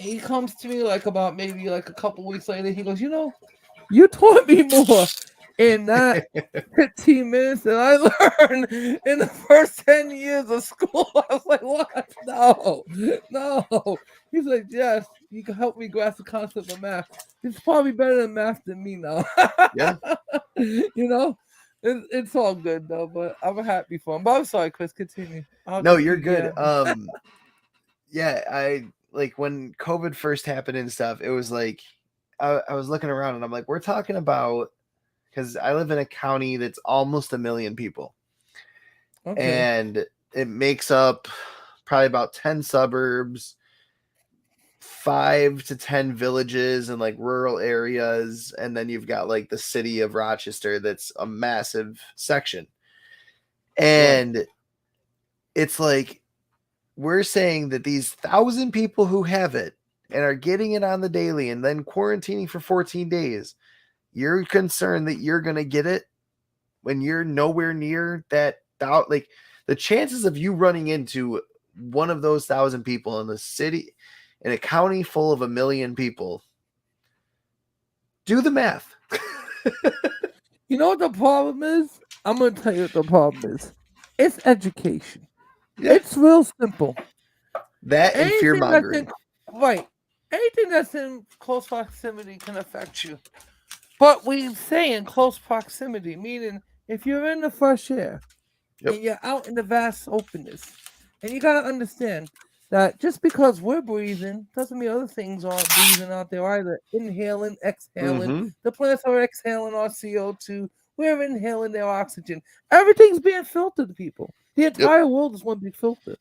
And he comes to me like about maybe like a couple weeks later. He goes, you taught me more in that 15 minutes than I learned in the first 10 years of school. I was like, what? No. He's like, yes, you can help me grasp the concept of math. He's probably better at math than me now. Yeah. It's all good though, but I'm happy for him. But I'm sorry, Chris, continue. No, you're good. Yeah, I like when COVID first happened and stuff, it was like I was looking around and I'm like, we're talking about, because I live in a county that's almost 1 million people. Okay. And it makes up probably about 10 suburbs, 5 to 10 villages and like rural areas. And then you've got like the city of Rochester that's a massive section. And it's like, we're saying that these 1,000 people who have it and are getting it on the daily and then quarantining for 14 days, you're concerned that you're going to get it when you're nowhere near that. Like the chances of you running into one of those 1,000 people in the city, in a county full of 1 million people, do the math. You know what the problem is? I'm going to tell you what the problem is. It's education. Yeah. It's real simple. That and fear mongering. Right. Anything that's in close proximity can affect you. But we say in close proximity, meaning if you're in the fresh air and you're out in the vast openness, and you got to understand that just because we're breathing doesn't mean other things aren't breathing out there either. Inhaling, exhaling. Mm-hmm. The plants are exhaling our CO2. We're inhaling their oxygen. Everything's being filtered to people. The entire world is one big filter.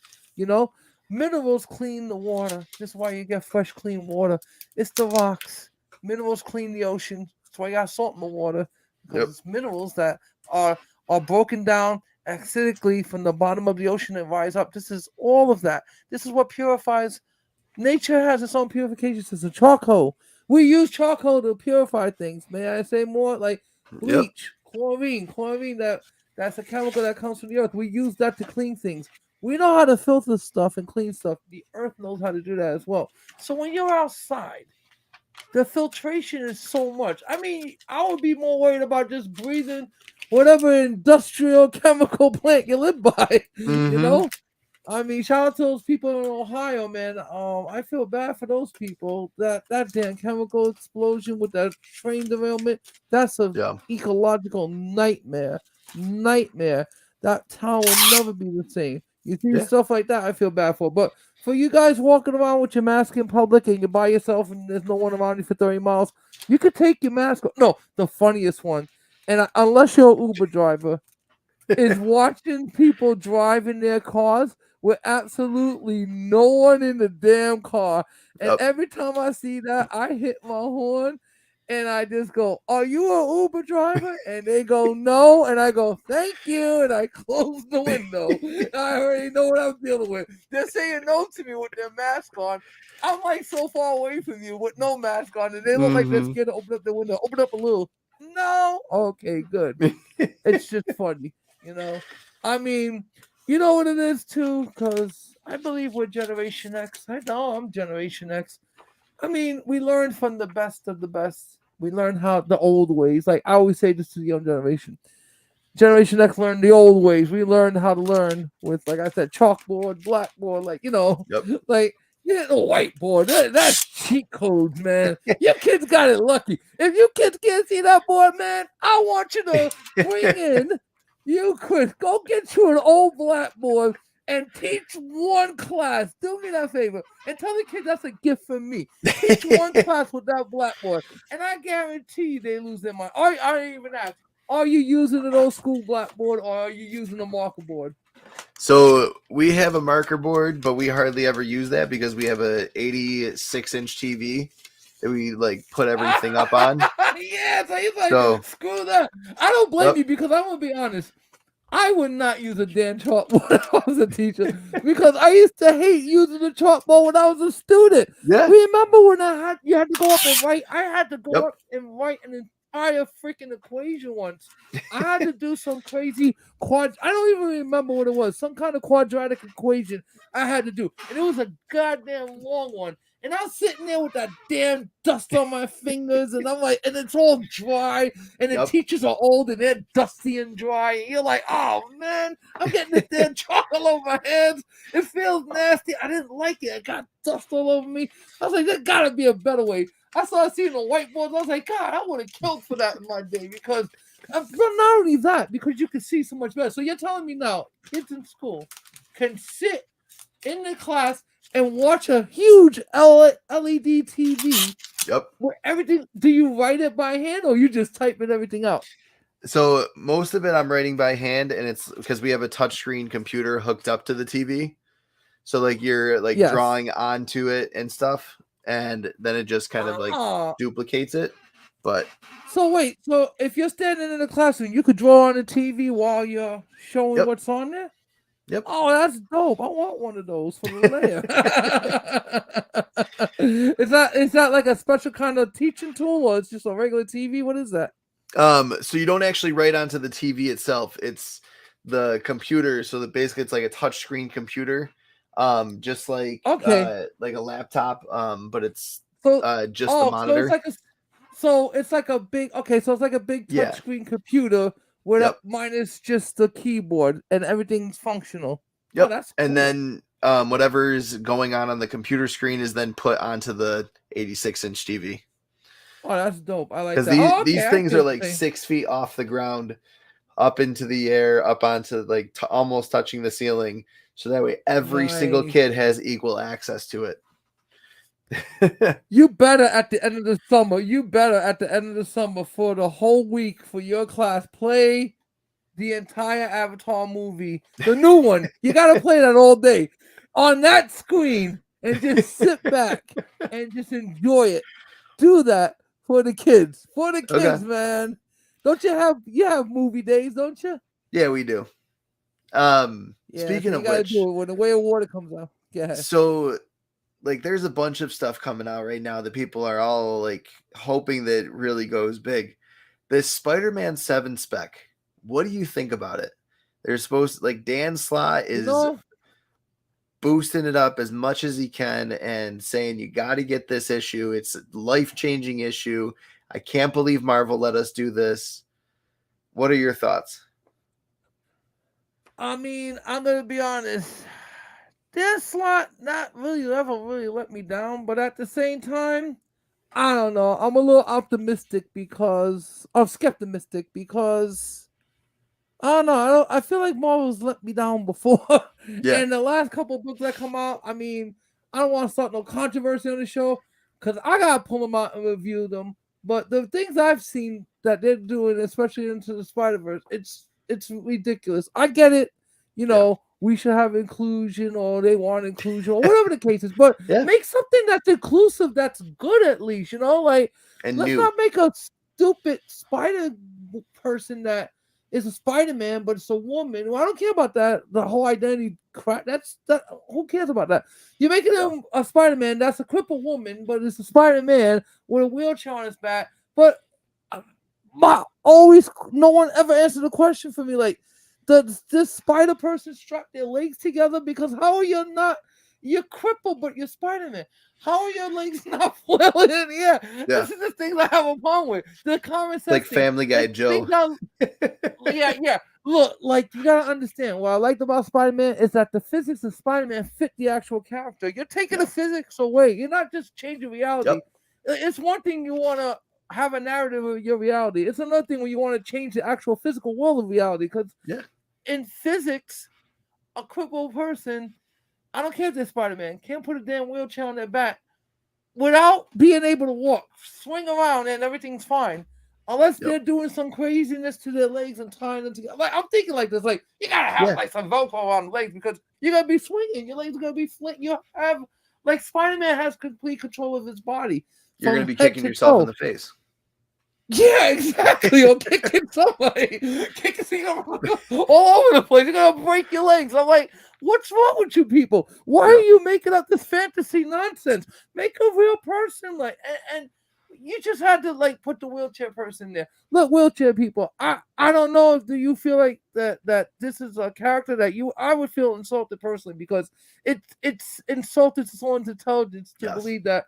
Minerals clean the water. This is why you get fresh, clean water. It's the rocks. Minerals clean the ocean. That's why you got salt in the water. Because it's minerals that are broken down acidically from the bottom of the ocean and rise up. This is all of that. This is what purifies. Nature has its own purification system. Charcoal. We use charcoal to purify things. May I say more? Like bleach, chlorine. That's a chemical that comes from the earth. We use that to clean things. We know how to filter stuff and clean stuff. The earth knows how to do that as well. So when you're outside, the filtration is so much. I mean, I would be more worried about just breathing whatever industrial chemical plant you live by. You Mm-hmm. know, I mean, shout out to those people in Ohio, man. I feel bad for those people. That damn chemical explosion with that train derailment. That's a Yeah. ecological nightmare. Nightmare. That town will never be the same. You see Yeah. stuff like that, I feel bad for. But for you guys walking around with your mask in public and you're by yourself and there's no one around you for 30 miles, you could take your mask off. No, the funniest one, and unless you're an Uber driver, is watching people driving their cars with absolutely no one in the damn car. And Yep. every time I see that, I hit my horn and I just go, "Are you an Uber driver?" And they go, "No." And I go, "Thank you." And I close the window. I already know what I'm dealing with. They're saying no to me with their mask on. I'm like so far away from you with no mask on, and they look like they're Mm-hmm. scared to open up the window. Open up a little. No. Okay, good. It's just funny, you know. I mean, you know what it is too, because I believe we're Generation X. I know I'm Generation X. I mean, we learned from the best of the best. We learned how the old ways. Like I always say this to the young generation. Generation X learned the old ways. We learned how to learn with, like I said, chalkboard, blackboard, like Yep. like yeah, the whiteboard. That's cheat codes, man. You kids got it lucky. If you kids can't see that board, man, I want you to bring in. You could go get you an old blackboard and teach one class. Do me that favor and tell the kids that's a gift from me. Teach one class with that blackboard, and I guarantee you they lose their mind. I don't even ask. Are you using an old school blackboard or are you using a marker board? So we have a marker board, but we hardly ever use that because we have a 86-inch TV that we like put everything up on. Yeah, so he's like, So screw that. I don't blame yep. you because I'm gonna be honest. I would not use a damn chalkboard when I was a teacher because I used to hate using the chalkboard when I was a student. Yeah. Remember when you had to go up and write? I had to go Yep. up and write an entire freaking equation once. I had to do some crazy I don't even remember what it was. Some kind of quadratic equation I had to do, and it was a goddamn long one. And I'm sitting there with that damn dust on my fingers, and I'm like, and it's all dry, and the Yep. teachers are old and they're dusty and dry. And you're like, oh man, I'm getting this damn chalk all over my hands. It feels nasty. I didn't like it. I got dust all over me. I was like, there gotta be a better way. I started seeing the whiteboards. I was like, God, I would have killed for that in my day because, but not only that, because you can see so much better. So you're telling me now, kids in school can sit in the class and watch a huge LED TV. Yep. Where everything, do you write it by hand or you just typing everything out? So most of it I'm writing by hand, and it's because we have a touchscreen computer hooked up to the TV. So like you're like Yes. drawing onto it and stuff, and then it just kind of like duplicates it. But so wait, so if you're standing in the classroom, you could draw on the TV while you're showing what's on there? Yep. Oh, that's dope. I want one of those for the layer. Is that like a special kind of teaching tool or it's just a regular TV? What is that? So you don't actually write onto the TV itself. It's the computer. So that basically it's like a touchscreen computer. Just like like a laptop. But it's just the monitor. So it's like a big touchscreen computer with minus just the keyboard and everything's functional. Yep. Oh, that's cool. And then whatever's going on the computer screen is then put onto the 86-inch TV. Oh, that's dope. I like that. Because these things are like 6 feet off the ground, up into the air, up onto like almost touching the ceiling. So that way every single kid has equal access to it. You better at the end of the summer, for the whole week for your class, play the entire Avatar movie, the new one. You gotta play that all day on that screen and just sit back and just enjoy it. Do that for the kids, man. Don't you have movie days? Don't you? Yeah, we do. Speaking of which, do it when the Way of Water comes out. Yeah. So like there's a bunch of stuff coming out right now that people are all like hoping that it really goes big. This Spider-Man 7 spec. What do you think about it? They're supposed to, like Dan Slott is boosting it up as much as he can and saying you got to get this issue. It's a life-changing issue. I can't believe Marvel let us do this. What are your thoughts? I mean, I'm gonna be honest. This slot not really ever really let me down, but at the same time, I don't know. I'm a little optimistic because I'm skeptimistic because I don't know. I feel like Marvel's let me down before, Yeah. and the last couple of books that come out. I mean, I don't want to start no controversy on the show because I gotta pull them out and review them. But the things I've seen that they're doing, especially into the Spider-Verse, it's ridiculous. I get it. You Yeah. know, we should have inclusion, or they want inclusion, or whatever the case is. But Yeah. make something that's inclusive, that's good at least. You know, like And let's new. not make a stupid spider person that is a Spider-Man, but it's a woman. Well, I don't care about that. The whole identity crap. That. Who cares about that? You're making him a Spider-Man that's a crippled woman, but it's a Spider-Man with a wheelchair on his back. But no one ever answered the question for me. Like, does this spider person strap their legs together? Because how are you not? You're crippled, but you're Spider-Man. How are your legs not flailing in the air? Yeah. This is the thing I have a problem with. The common sense Like thing. Family Guy Joe. Yeah. Look, like you gotta understand. What I liked about Spider-Man is that the physics of Spider-Man fit the actual character. You're taking the physics away. You're not just changing reality. It's one thing you want to have a narrative of your reality. It's another thing when you want to change the actual physical world of reality. Because in physics, a crippled person, I don't care if they're Spider-Man, can't put a damn wheelchair on their back without being able to walk, swing around, and everything's fine. Unless they're doing some craziness to their legs and tying them together. Like I'm thinking like this, like you gotta have like some Velcro on the legs because you're gonna be swinging. Your legs are gonna be flat. You have like Spider-Man has complete control of his body. You're gonna be kicking yourself in the face. Yeah, exactly. Or kicking somebody, kicking all over the place. You're gonna break your legs. I'm like, what's wrong with you people? Why are you making up this fantasy nonsense? Make a real person, like, and you just had to like put the wheelchair person there. Look, wheelchair people. I don't know if do you feel like that this is a character that I would feel insulted personally because it's insulted to someone's intelligence to believe that.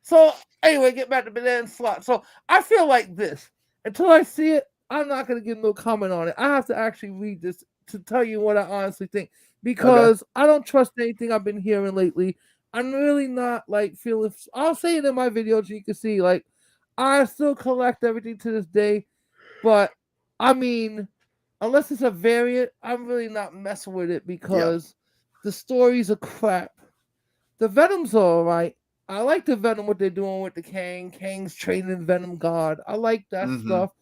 So anyway, get back to banana slot. So I feel like this. Until I see it, I'm not gonna give no comment on it. I have to actually read this to tell you what I honestly think. Because I don't trust anything I've been hearing lately. I'm really not like feeling I'll say it in my videos so you can see like I still collect everything to this day. But I mean, unless it's a variant, I'm really not messing with it because the stories are crap. The Venom's alright. I like the Venom, what they're doing with the Kang. Kang's training Venom God. I like that stuff.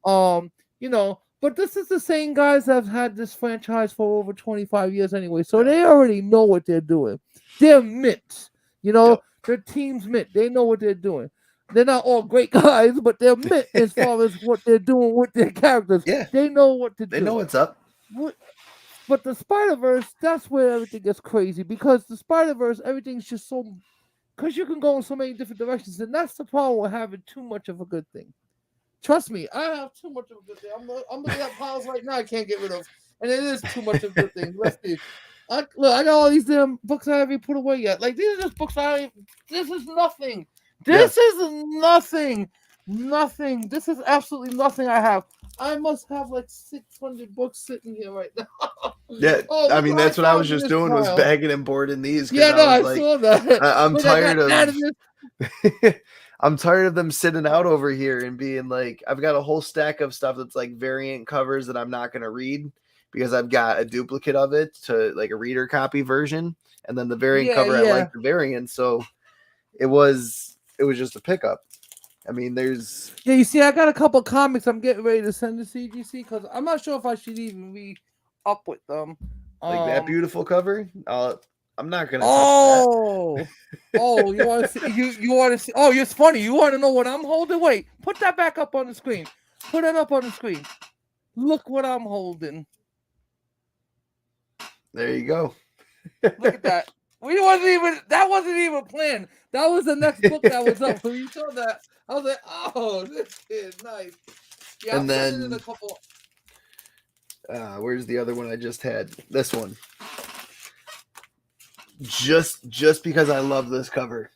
You know, but this is the same guys that have had this franchise for over 25 years anyway. So they already know what they're doing. They're mint. You know, their team's mint. They know what they're doing. They're not all great guys, but they're mint as far as what they're doing with their characters. Yeah. They know what to do. They know what's up. But the Spider-Verse, that's where everything gets crazy because the Spider-Verse, everything's just so... Because you can go in so many different directions, and that's the problem with having too much of a good thing. Trust me, I have too much of a good thing. I'm looking at piles right now I can't get rid of, and it is too much of a good thing. Let's see. I got all these damn books I haven't put away yet. Like these are just books this is nothing. This is nothing. Nothing. This is absolutely nothing I have. I must have like 600 books sitting here right now. Yeah, I mean that's what I was just doing was bagging and boarding these. Yeah, no, I saw that. I'm tired of. I'm tired of them sitting out over here and being like, I've got a whole stack of stuff that's like variant covers that I'm not gonna read because I've got a duplicate of it to like a reader copy version, and then the variant cover I like the variant, so it was just a pickup. I mean, there's you see, I got a couple comics I'm getting ready to send to CGC because I'm not sure if I should even be up with them. Like that beautiful cover. I'm not gonna. Oh, you want to see? You want to see? Oh, it's funny. You want to know what I'm holding? Wait, put that back up on the screen. Put it up on the screen. Look what I'm holding. There you go. Look at that. That wasn't even planned. That was the next book that was up. When you saw that, I was like, oh, this is nice. Yeah, and then in a couple. Where's the other one I just had? This one. Just because I love this cover.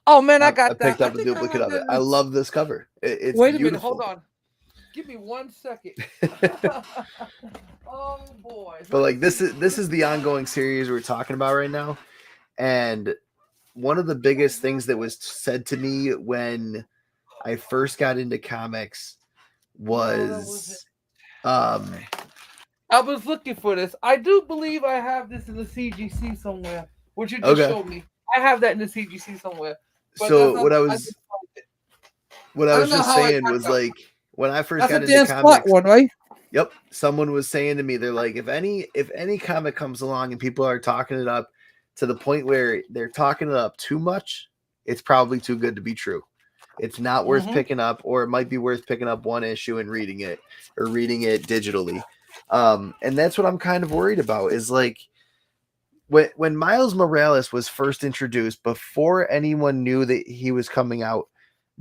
Oh man, I got that. I picked up a duplicate of it. I love this cover. It's wait a beautiful. minute, hold on. Give me 1 second. Oh boy. But like this is the ongoing series we're talking about right now, and one of the biggest things that was said to me when I first got into comics was I was looking for this. I do believe I have this in the CGC somewhere, which you just Okay. showed me. I have that in the CGC somewhere. But So that's what I not- was just found it. what I I was don't know just how I saying got was that. like when I first That's got a into Dan Slott comics, one, right? yep, someone was saying to me, they're like, if any comic comes along and people are talking it up to the point where they're talking it up too much, it's probably too good to be true. It's not worth picking up, or it might be worth picking up one issue and reading it, or reading it digitally. And that's what I'm kind of worried about is like when Miles Morales was first introduced, before anyone knew that he was coming out,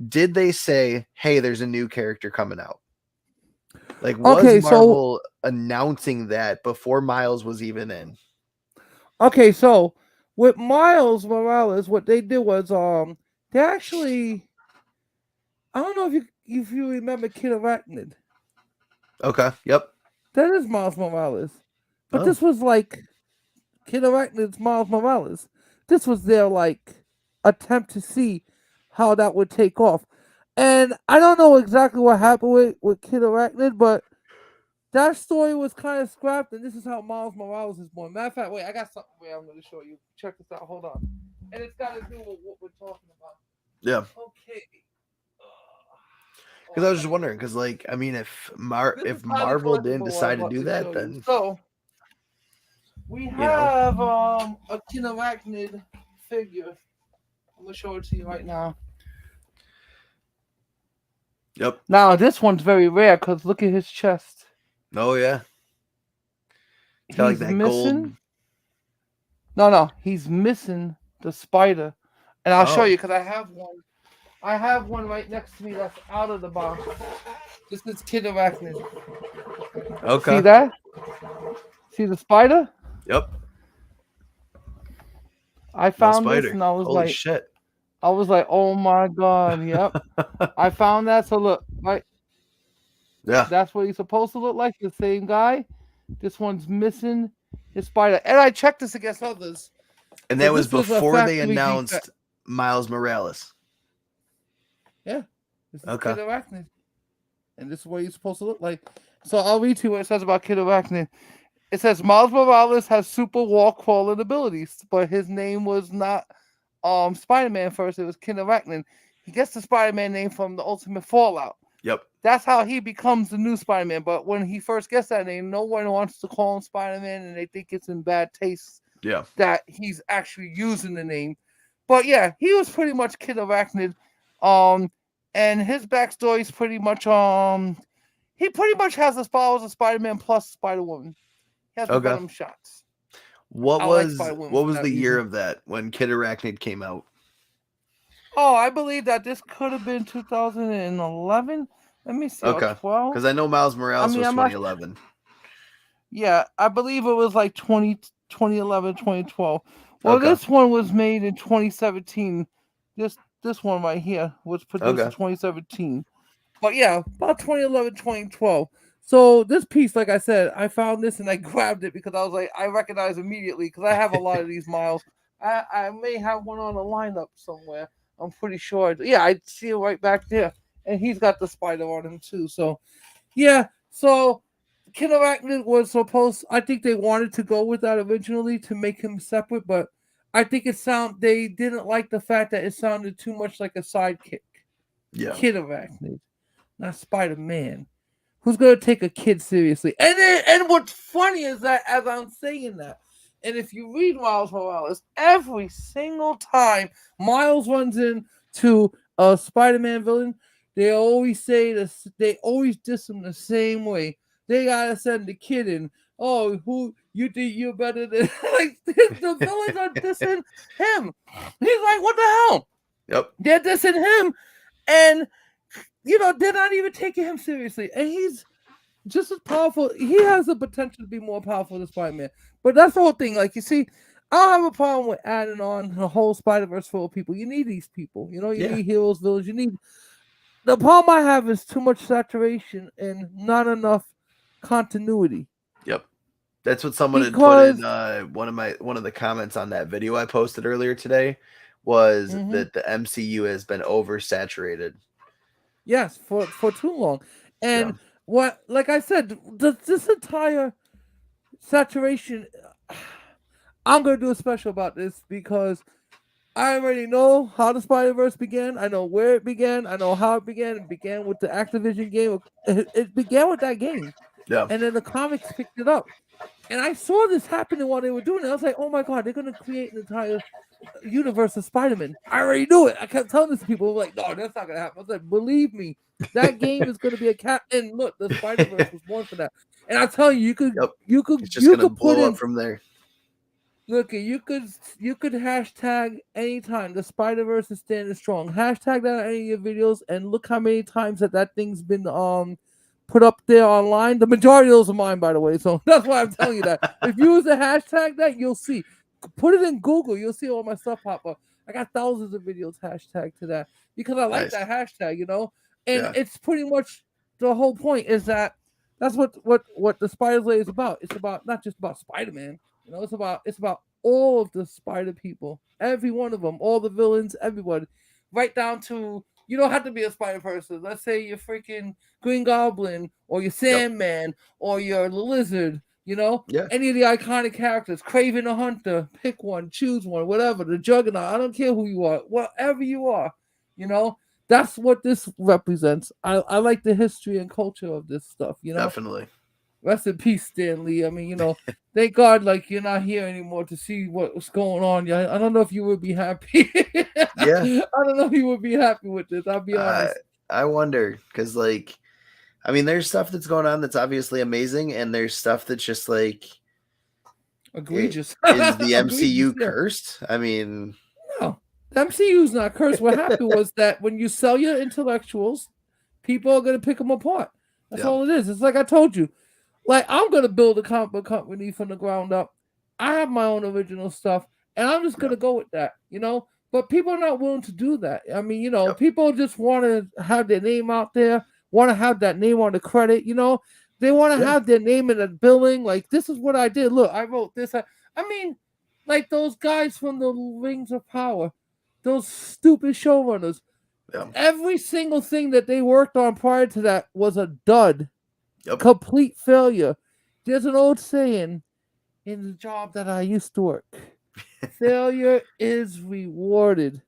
did they say, hey, there's a new character coming out? Like, was Marvel announcing that before Miles was even in? Okay, so with Miles Morales, what they did was they actually, I don't know if you remember Kid Arachnid. Okay, yep. That is Miles Morales. But Oh. this was like Kid Arachnid's Miles Morales. This was their like attempt to see how that would take off. And I don't know exactly what happened with Kid Arachnid, but that story was kind of scrapped, and this is how Miles Morales is born. Matter of fact, wait, I got something where I'm going to show you. Check this out. Hold on. And it's got to do with what we're talking about. Yeah. Okay. Because I was just wondering, because like, I mean, if Marvel didn't decide to do that, then so we have a Kid Arachnid figure. I'm gonna show it to you right now. Yep. Now this one's very rare because look at his chest. Oh yeah. He's like that missing. gold. No, he's missing the spider, and I'll show you because I have one. I have one right next to me that's out of the box. This is Kid Arachnid. Okay. See that? See the spider? Yep. I found this and I was Holy shit. I was like, oh my god, yep. I found that. So look, right? Yeah. That's what he's supposed to look like. The same guy. This one's missing his spider. And I checked this against others. And that was before they announced Miles Morales. Yeah. This is Kid Arachnid. And this is what he's supposed to look like. So I'll read to you what it says about Kid Arachnid. It says Miles Morales has super walk crawling abilities, but his name was not Spider-Man first. It was Kid Arachnid. He gets the Spider-Man name from the Ultimate Fallout. Yep. That's how he becomes the new Spider-Man. But when he first gets that name, no one wants to call him Spider-Man, and they think it's in bad taste. Yeah. That he's actually using the name. But yeah, he was pretty much Kid Arachnid. And his backstory is pretty much he pretty much has the powers of Spider-Man plus Spider-Woman. He has the venom shots. What was the year of that when Kid Arachnid came out? Oh, I believe that this could have been 2011. Let me see. Okay. 12. Because I know Miles Morales was 2011. Yeah, I believe it was like 2011, 2012. Well, this one was made in 2017. This one right here was produced in 2017. But yeah, about 2011, 2012. So this piece, like I said, I found this and I grabbed it because I was like, I recognize immediately because I have a lot of these Miles. I may have one on a lineup somewhere. I'm pretty sure. Yeah, I see it right back there. And he's got the spider on him too. So yeah, so Kid Arachnid was supposed, I think they wanted to go with that originally to make him separate, but I think they didn't like the fact that it sounded too much like a sidekick. Yeah. Kid Arachnid, not Spider-Man. Who's gonna take a kid seriously? And what's funny is that as I'm saying that, and if you read Miles Morales, every single time Miles runs into a Spider-Man villain, they always say this. They always diss him the same way. They gotta send the kid in. Oh, who you think you're better than? Like the villains are dissing him. He's like, what the hell? Yep. They're dissing him, and they're not even taking him seriously. And he's just as powerful. He has the potential to be more powerful than Spider-Man. But that's the whole thing. Like, you see, I don't have a problem with adding on a whole Spider-Verse full of people. You need these people. You need heroes, villains. You need the problem I have is too much saturation and not enough continuity. Yep. That's what someone had put in Because one of the comments on that video I posted earlier today was mhm, that the MCU has been oversaturated. yes, for too long. Yeah. And what, like I said, this entire saturation. I'm gonna do a special about this because I already know how the Spider Verse began. I know where it began. I know how it began. It began with the Activision game. It began with that game, Yeah. and then the comics picked it up. And I saw this happening while they were doing it. I was like, "Oh my god, they're gonna create an entire universe of Spider-Man." I already knew it. I kept telling this to people, like, "No, that's not gonna happen." I was like, "Believe me, that game is gonna be a cat." And look, the Spider Verse was born for that. And I tell you, Yep. you could, It's just you gonna could put blow up in. from there. Look, you could hashtag anytime the Spider Verse is standing strong. Hashtag that on any of your videos, and look how many times that thing's been put up there online. The majority of those are mine, by the way. So that's why I'm telling you that. If you use the hashtag that, you'll see. Put it in Google, you'll see all my stuff pop up. I got thousands of videos hashtag to that because I like Nice. that hashtag, you know. And Yeah. it's pretty much the whole point is that that's what the Spider Slay is about. It's about not just about Spider-Man. You know, it's about all of the Spider people, every one of them, all the villains, everybody, right down to you don't have to be a Spider person. Let's say you're freaking Green Goblin or you're Yep. Sandman or you're the Lizard. You know, Yeah. any of the iconic characters, Craven the Hunter, pick one, choose one, whatever. The Juggernaut, I don't care who you are, whatever you are. You know, that's what this represents. I like the history and culture of this stuff. You know. Definitely. Rest in peace, Stanley. I mean, you know, thank God, like you're not here anymore to see what's going on. Yeah, I don't know if you would be happy. Yeah. I don't know if you would be happy with this. I'll be honest. I wonder because, like, I mean, there's stuff that's going on that's obviously amazing, and there's stuff that's just like, Egregious. is the Egregious, MCU yeah. cursed? I mean, No, the MCU's not cursed. What happened was that when you sell your intellectuals, people are gonna pick them apart. That's yeah, all it is. It's like I told you. Like I'm gonna build a comic book company from the ground up. I have my own original stuff, and I'm just yeah, gonna go with that, you know. But people are not willing to do that. I mean, you know, yep, people just want to have their name out there, want to have that name on the credit, you know. They want to yeah, have their name in the billing. Like this is what I did. Look, I wrote this. I mean, like those guys from the Rings of Power, those stupid showrunners. yeah, Every single thing that they worked on prior to that was a dud, yep, complete failure. There's an old saying in the job that I used to work: failure is rewarded.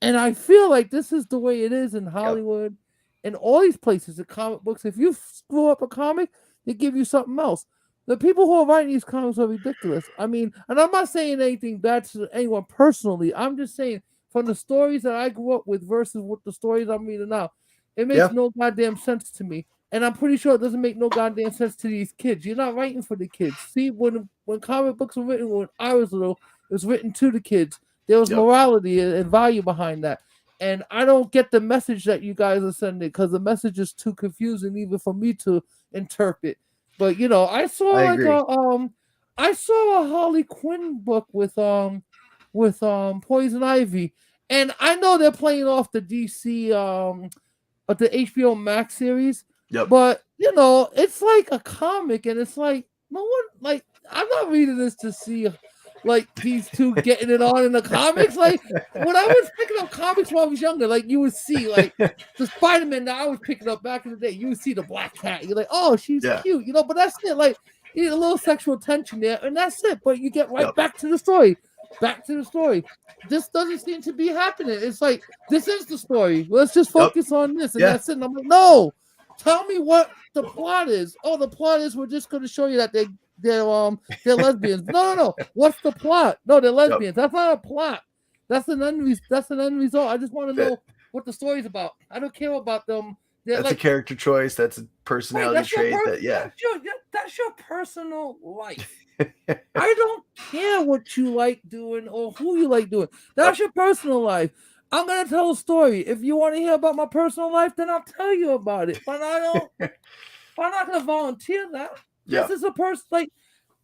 And I feel like this is the way it is in yep, Hollywood and all these places, the comic books. If you screw up a comic, they give you something else. The people who are writing these comics are ridiculous. I mean, and I'm not saying anything bad to anyone personally. I'm just saying from the stories that I grew up with versus what the stories I'm reading now, it makes yeah, no goddamn sense to me. And I'm pretty sure it doesn't make no goddamn sense to these kids. You're not writing for the kids. See, when comic books were written when I was little, it was written to the kids. There was yep. morality and value behind that. And I don't get the message that you guys are sending because the message is too confusing even for me to interpret. But you know, I saw I like agree. I saw a Harley Quinn book with Poison Ivy. And I know they're playing off the DC the HBO Max series, Yep. but you know, it's like a comic and it's like no one like I'm not reading this to see like these two getting it on in the comics. Like when I was picking up comics when I was younger, like you would see like the Spider-Man that I was picking up back in the day, you would see the Black Cat. You're like, oh, she's Yeah. cute, you know, but that's it. Like you need a little sexual tension there, and that's it. But you get right Yep. back to the story. Back to the story. This doesn't seem to be happening. It's like this is the story. Let's just Yep. focus on this, and Yeah. that's it. And I'm like, no, tell me what the plot is. Oh, the plot is we're just going to show you that they're lesbians. No. What's the plot? No, they're lesbians. That's not a plot. That's an end result. I just want to That- know what the story's about. I don't care about them. They're That's like, a character choice. That's a personality that's your trait. that's your personal life. I don't care what you like doing or who you like doing. That's your personal life. I'm gonna tell a story. If you want to hear about my personal life, then I'll tell you about it. But I don't. I'm not gonna volunteer that. Yeah. This is a person like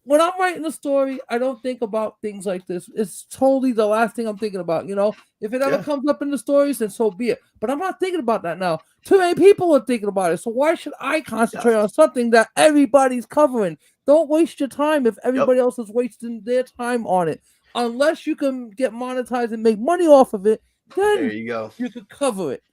when I'm writing a story, I don't think about things like this. It's totally the last thing I'm thinking about. If it ever Yeah. comes up in the stories, then so be it. But I'm not thinking about that now. Too many people are thinking about it. So why should I Yes. concentrate on something that everybody's covering? Don't waste your time if Yep. everybody else is wasting their time on it. Unless you can get monetized and make money off of it, There then you go. you could cover it.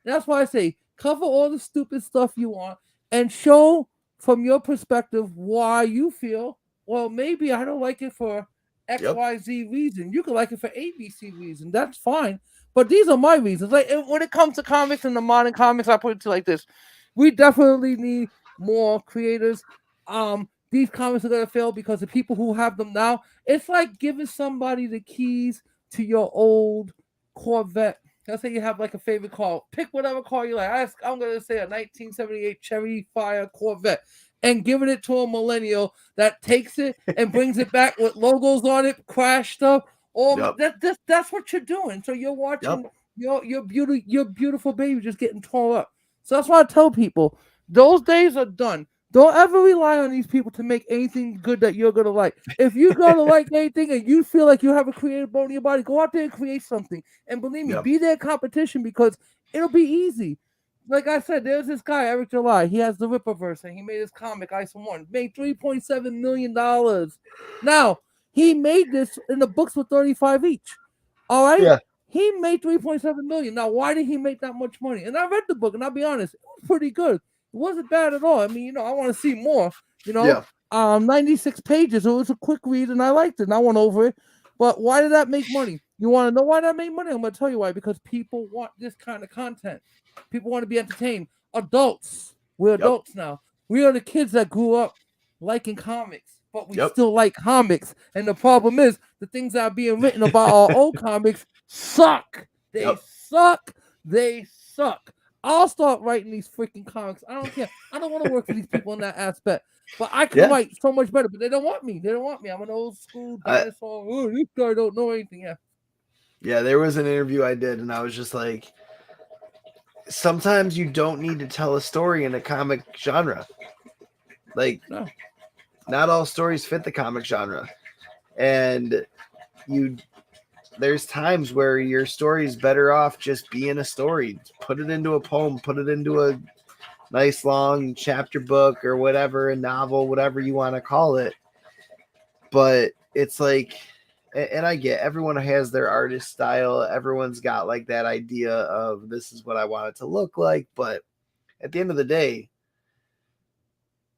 That's why I say cover all the stupid stuff you want and show from your perspective why you feel, well, maybe I don't like it for Yep. XYZ reason. You could like it for ABC reason. That's fine. But these are my reasons. Like when it comes to comics and the modern comics, I put it to like this. We definitely need more creators. These comics are gonna fail because the people who have them now, it's like giving somebody the keys to your old Corvette. Let's say you have like a favorite car. Pick whatever car you like. I'm gonna say a 1978 Cherry Fire Corvette, and giving it to a millennial that takes it and brings it back with logos on it, crash stuff. Or Yep. that's what you're doing. So you're Yep. watching your beautiful baby just getting torn up. So that's why I tell people those days are done. Don't ever rely on these people to make anything good that you're gonna like. If you're gonna like anything and you feel like you have a creative bone in your body, go out there and create something. And believe me, Yep. be their competition because it'll be easy. Like I said, there's this guy, Eric July. He has the Rippaverse and he made his comic Ice and One. Made $3.7 million. Now, he made this in the books for 35 each. All right? Yeah. He made 3.7 million. Now, why did he make that much money? And I read the book, and I'll be honest, it was pretty good. It wasn't bad at all. I mean, I want to see more. Yeah. 96 pages. It was a quick read, and I liked it. And I went over it. But why did that make money? You want to know why that made money? I'm going to tell you why. Because people want this kind of content. People want to be entertained. Adults. We're adults now. We are the kids that grew up liking comics, but we still like comics. And the problem is the things that are being written about our old comics suck. They suck. They suck. I'll start writing these freaking comics. I don't care. I don't want to work for these people in that aspect. But I can write so much better. But they don't want me. They don't want me. I'm an old school dinosaur. Oh, this guy don't know anything. Yeah. Yeah, there was an interview I did, and I was just like, sometimes you don't need to tell a story in a comic genre. Like, No. Not all stories fit the comic genre. And there's times where your story is better off just being a story. Put it into a poem, put it into a nice long chapter book or whatever, a novel, whatever you want to call it. But it's like, and I get everyone has their artist style. Everyone's got like that idea of this is what I want it to look like. But at the end of the day,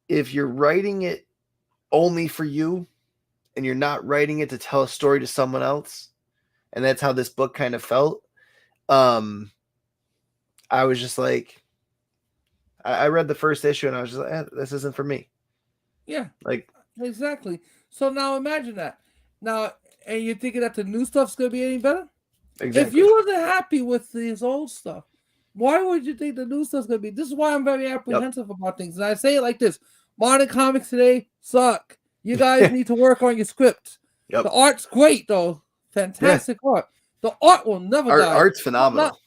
if you're writing it only for you and you're not writing it to tell a story to someone else, and that's how this book kind of felt, I was just like, I read the first issue and I was just like, this isn't for me. Yeah. Like, exactly. So now imagine that. Now, and you're thinking that the new stuff's going to be any better? exactly. If you wasn't happy with this old stuff, why would you think the new stuff's going to be? This is why I'm very apprehensive about things. And I say it like this. Modern comics today suck. You guys need to work on your script. The art's great, though. Fantastic art. The art will never die. Art's phenomenal. Not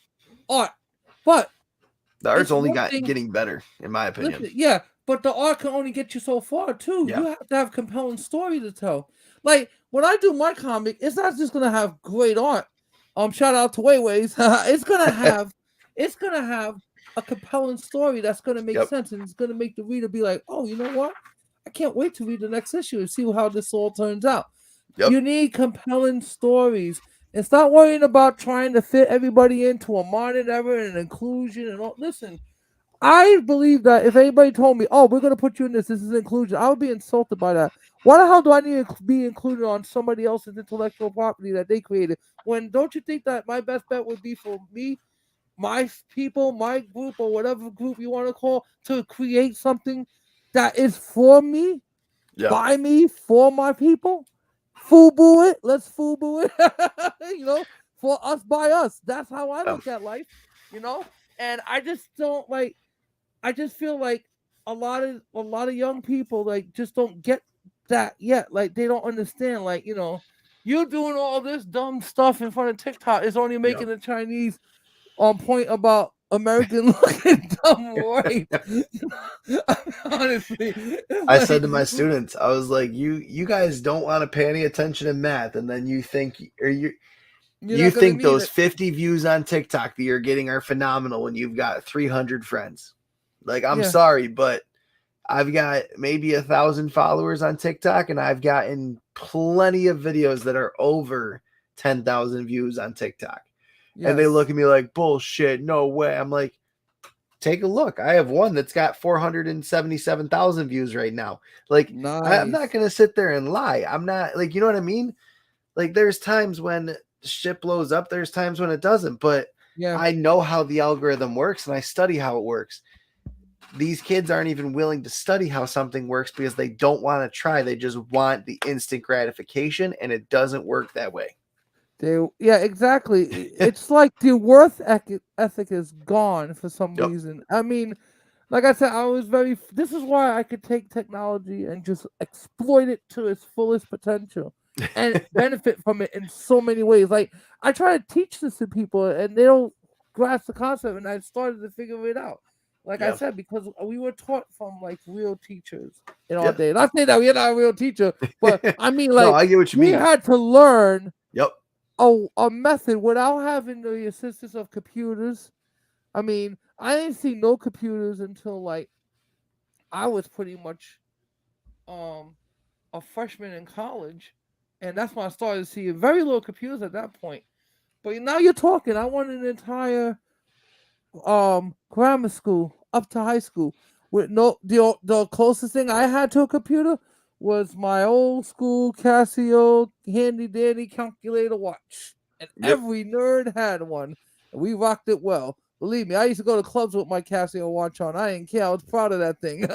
art. But the art's only getting better, in my opinion. Listen, yeah, but the art can only get you so far, too. Yeah. You have to have a compelling story to tell. Like, when I do my comic, it's not just going to have great art. Shout out to Wayways. It's gonna have a compelling story that's gonna make sense, and it's gonna make the reader be like, oh, you know what? I can't wait to read the next issue and see how this all turns out. You need compelling stories, and stop worrying about trying to fit everybody into a modern era and inclusion and all. Listen, I believe that if anybody told me, oh, we're gonna put you in this is inclusion, I would be insulted by that. Why the hell do I need to be included on somebody else's intellectual property that they created? When don't you think that my best bet would be for me, my people, my group, or whatever group you want to call, to create something that is for me, by me, for my people? FUBU it. Let's FUBU it. For us, by us. That's how I look at life, And I just don't like. I just feel like a lot of young people like just don't get that yet. Like they don't understand. Like you doing all this dumb stuff in front of TikTok is only making the Chinese on point about American looking dumb white. Honestly, I said to my students, I was like, you guys don't want to pay any attention in math, and then you think, or you're you not gonna think need those it. 50 views on TikTok that you're getting are phenomenal when you've got 300 friends. Like, I'm Yeah, sorry, but I've got maybe 1,000 followers on TikTok, and I've gotten plenty of videos that are over 10,000 views on TikTok. And they look yes, at me like, bullshit, no way. I'm like, take a look. I have one that's got 477,000 views right now. Like, I'm not nice. going to sit there and lie. I'm not, like, you know what I mean? Like, there's times when shit blows up, there's times when it doesn't, but Yeah, I know how the algorithm works and I study how it works. These kids aren't even willing to study how something works because they don't want to try. They just want the instant gratification, and it doesn't work that way. yeah, exactly. It's like the worth ethic is gone for some Yep. reason. I mean, like I said, I was very. This is why I could take technology and just exploit it to its fullest potential and benefit from it in so many ways. Like I try to teach this to people, and they don't grasp the concept. And I started to figure it out. Like I Yep. said, because we were taught from like real teachers in our Yep. day. Not saying that we're not a real teacher, but I mean, No, like I get what you we mean. had to learn Yep. a method without having the assistance of computers. I mean, I didn't see no computers until like I was pretty much um a freshman in college, and that's when I started seeing very little computers at that point. But now you're talking. I went an entire grammar school up to high school with no the closest thing I had to a computer was my old school Casio handy dandy calculator watch, and Yep. every nerd had one, and we rocked it well. Believe me, I used to go to clubs with my Casio watch on. I didn't care. I was proud of that thing.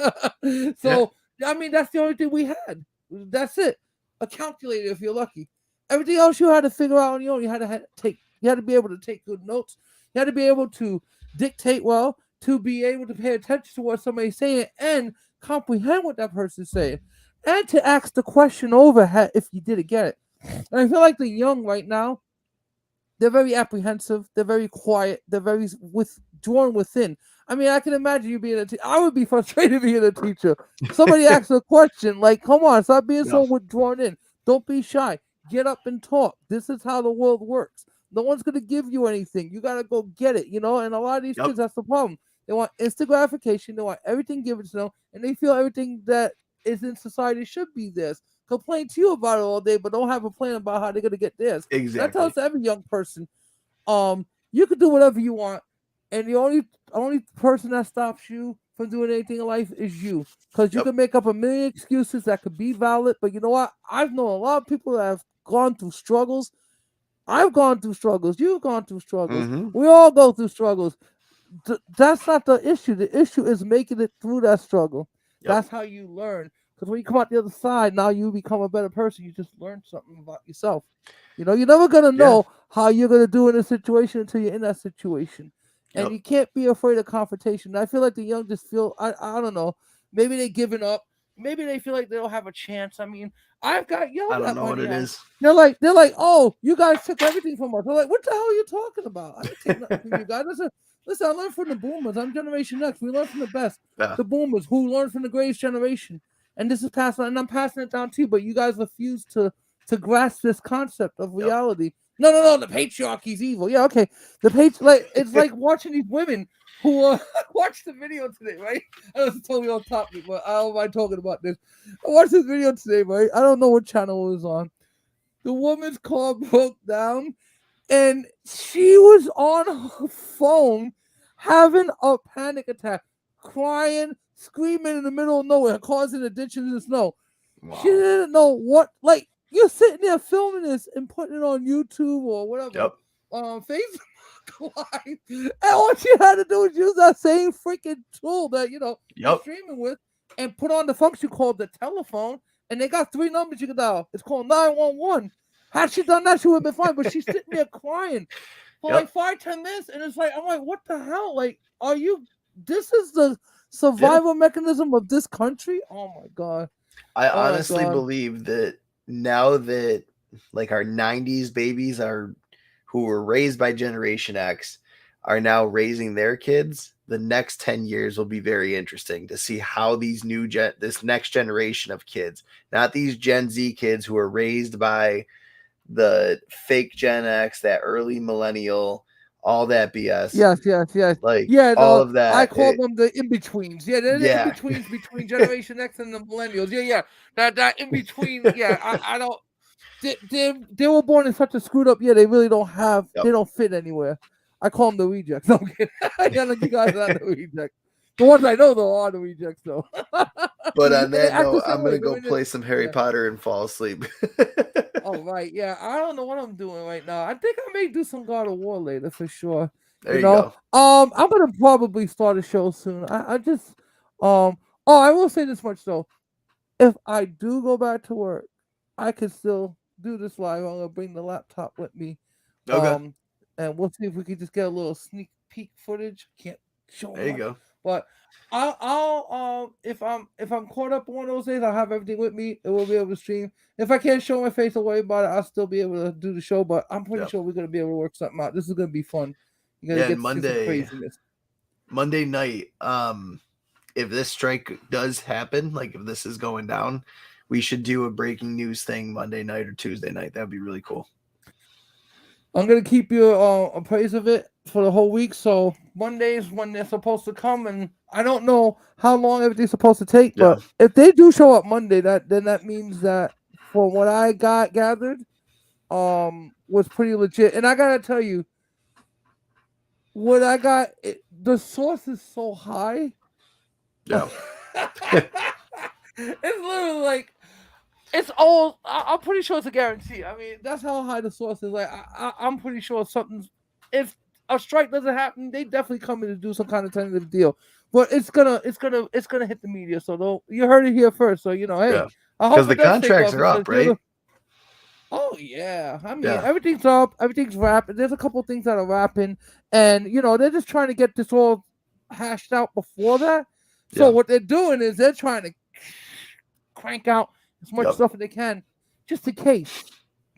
Yeah. So I mean, that's the only thing we had. That's it. A calculator, if you're lucky. Everything else you had to figure out on your own. You had to be able to take good notes. You had to be able to dictate well, to be able to pay attention to what somebody's saying and comprehend what that person's saying, and to ask the question over if you didn't get it. And I feel like the young right now, they're very apprehensive, they're very quiet, they're very withdrawn within. I mean, I can imagine you being a teacher. I would be frustrated being a teacher. Somebody asks a question, like, come on, stop being Yeah. so withdrawn in. Don't be shy. Get up and talk. This is how the world works. No one's going to give you anything. You got to go get it, you know? And a lot of these Yep. kids, that's the problem. They want instant gratification. They want everything given to them. And they feel everything that is in society should be theirs. Complain to you about it all day, but don't have a plan about how they're going to get theirs. And I tell Exactly. to every young person, you can do whatever you want, and the only person that stops you from doing anything in life is you, because you Yep. can make up a million excuses that could be valid. But you know what? I've known a lot of people that have gone through struggles. I've gone through struggles. You've gone through struggles. Mm-hmm. We all go through struggles. That's not the issue. The issue is making it through that struggle. Yep. That's how you learn. Because when you come out the other side, now you become a better person. You just learn something about yourself. You know, you're never gonna Yeah. know how you're gonna do in a situation until you're in that situation, and Yep. you can't be afraid of confrontation. I feel like the young just feel I don't know. Maybe they giving up. Maybe they feel like they don't have a chance. I mean, I've got I yelled don't at know by what the it young. is. They're like, oh, you guys took everything from us. I'm like, what the hell are you talking about? I didn't take nothing from you guys. Listen, I learned from the boomers. I'm Generation X. We learned from the best. Yeah. The boomers who learned from the greatest generation. And this is passed on, and I'm passing it down to you, but you guys refuse to grasp this concept of Yep. reality. No, the patriarchy's evil. Yeah, okay. Like it's like watching these women who watched the video today, right? I know it's totally off topic, but I don't mind talking about this. I watched this video today, right? I don't know what channel it was on. The woman's car broke down, and she was on her phone having a panic attack, crying, screaming in the middle of nowhere, causing a ditch in the snow. She Wow. didn't know what, like, you're sitting there filming this and putting it on YouTube or whatever, Yep. Facebook Live, and all she had to do was use that same freaking tool that you're Yep. streaming with, and put on the function called the telephone, and they got 3 numbers you can dial. It's called 911. Had she done that, she would have been fine. But she's sitting there crying for like Yep. 5-10 minutes, and it's like I'm like, what the hell? Like, are you? This is the Yeah. survival mechanism of this country. Oh my god. I Oh my honestly god. believe that now that like our 90s babies are who were raised by Generation X are now raising their kids, the next 10 years will be very interesting to see how these this next generation of kids, not these Gen Z kids who are raised by the fake Gen X, that early millennial, all that BS. Yes. Like Yeah, all no, of that. I call them the in-betweens. Yeah, they're the Yeah. in-betweens between Generation X and the millennials. Yeah. That in-between, yeah, I don't they were born in such a screwed up, they really don't have Yep. they don't fit anywhere. I call them the rejects. No, I'm kidding. Yeah, like you guys are not the rejects. The ones I know though are the rejects though. But on And they that act the note, same I'm way. gonna They're go in the, play some Harry yeah. Potter and fall asleep. Oh right, yeah. I don't know what I'm doing right now. I think I may do some God of War later for sure. There you go. I'm gonna probably start a show soon. I just oh, I will say this much though. If I do go back to work, I can still do this live. I'm gonna bring the laptop with me. Okay. And we'll see if we can just get a little sneak peek footage. Can't show There you much, go. but I'll if I'm caught up one of those days, I'll have everything with me and we'll be able to stream. If I can't show my face, don't worry about it. I'll still be able to do the show, but I'm pretty Yep. sure we're gonna be able to work something out. This is gonna be fun. You're gonna Yeah, get and to see some craziness. Monday night, if this strike does happen, like if this is going down, we should do a breaking news thing Monday night or Tuesday night. That'd be really cool. I'm gonna keep you appraised of it for the whole week. So Mondays when they're supposed to come, and I don't know how long everything's supposed to take, but if they do show up Monday, that means that from what I got gathered, was pretty legit. And I gotta tell you, what I got, the source is so high. Yeah. It's literally like it's all. I'm pretty sure it's a guarantee. I mean, that's how high the source is. Like, I'm pretty sure something's. If a strike doesn't happen, they definitely come in to do some kind of tentative deal. But it's gonna hit the media. So you heard it here first. So hey, Yeah. I hope the contracts are up, right? Oh yeah, I mean Yeah. everything's up, everything's wrapping. There's a couple of things that are wrapping, and they're just trying to get this all hashed out before that. So what they're doing is they're trying to crank out as much stuff as they can, just in case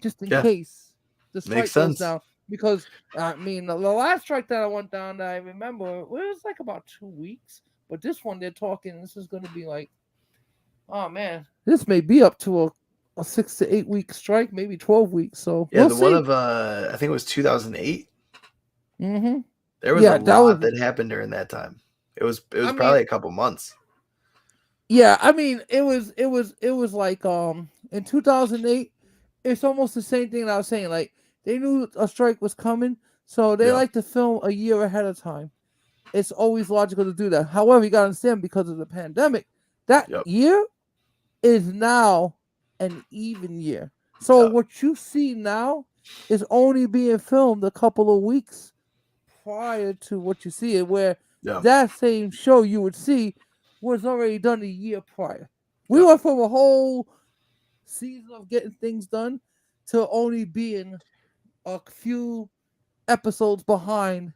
the strike goes down. Because I mean, the last strike that I went down, that I remember, it was like about 2 weeks. But this one, they're talking. This is going to be like, oh man, this may be up to a 6 to 8 week strike, maybe 12 weeks. So yeah, we'll the see. one of I think it was 2008. Mm-hmm. There was a lot that happened during that time. It was probably a couple months. Yeah, I mean, it was like in 2008, it's almost the same thing that I was saying. Like they knew a strike was coming, so they like to film a year ahead of time. It's always logical to do that. However, you gotta understand, because of the pandemic, that year is now an even year. So what you see now is only being filmed a couple of weeks prior to what you see it, where that same show you would see was already done a year prior. We went from a whole season of getting things done to only being a few episodes behind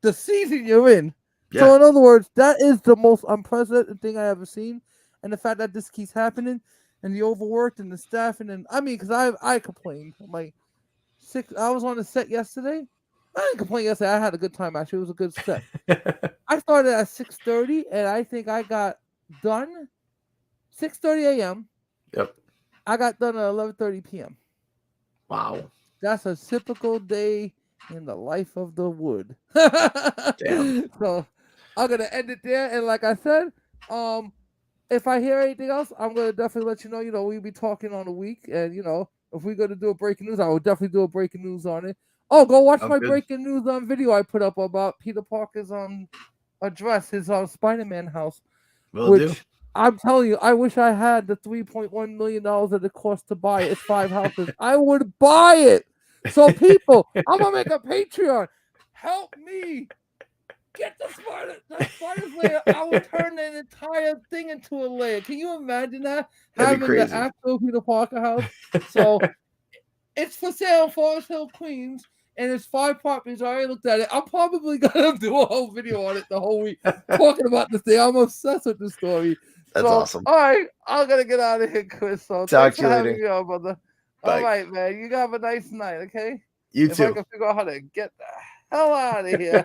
the season you're in. So in other words, that is the most unprecedented thing I ever seen. And the fact that this keeps happening, and the overworked and the staffing, and I mean, because I complained. I'm like, I was on the set yesterday. I didn't complain yesterday. I had a good time, actually. It was a good set. I started at 6:30, and I think I got done 6:30 a.m. Yep. I got done at 11:30 p.m. Wow. That's a typical day in the life of the wood. Damn. So I'm gonna end it there. And like I said, if I hear anything else, I'm gonna definitely let you know. We'll be talking on a week, and if we're gonna do a breaking news, I will definitely do a breaking news on it. Oh, go watch my breaking news video I put up about Peter Parker's address, his Spider-Man house. Will do. I'm telling you, I wish I had the $3.1 million that it cost to buy it. It's 5 houses. I would buy it. So people, I'm gonna make a Patreon. Help me get the spider's lair. I would turn the entire thing into a lair. Can you imagine that? That'd be crazy. The actual Peter Parker house. So it's for sale in Forest Hill, Queens. And it's 5 properties. I already looked at it. I'm probably gonna do a whole video on it the whole week, talking about this thing. I'm obsessed with the story. That's awesome. All right, I'm gonna get out of here, Chris. So talk to you later, brother. Bye. All right, man. You have a nice night, okay? You too. If I can figure out how to get the hell out of here.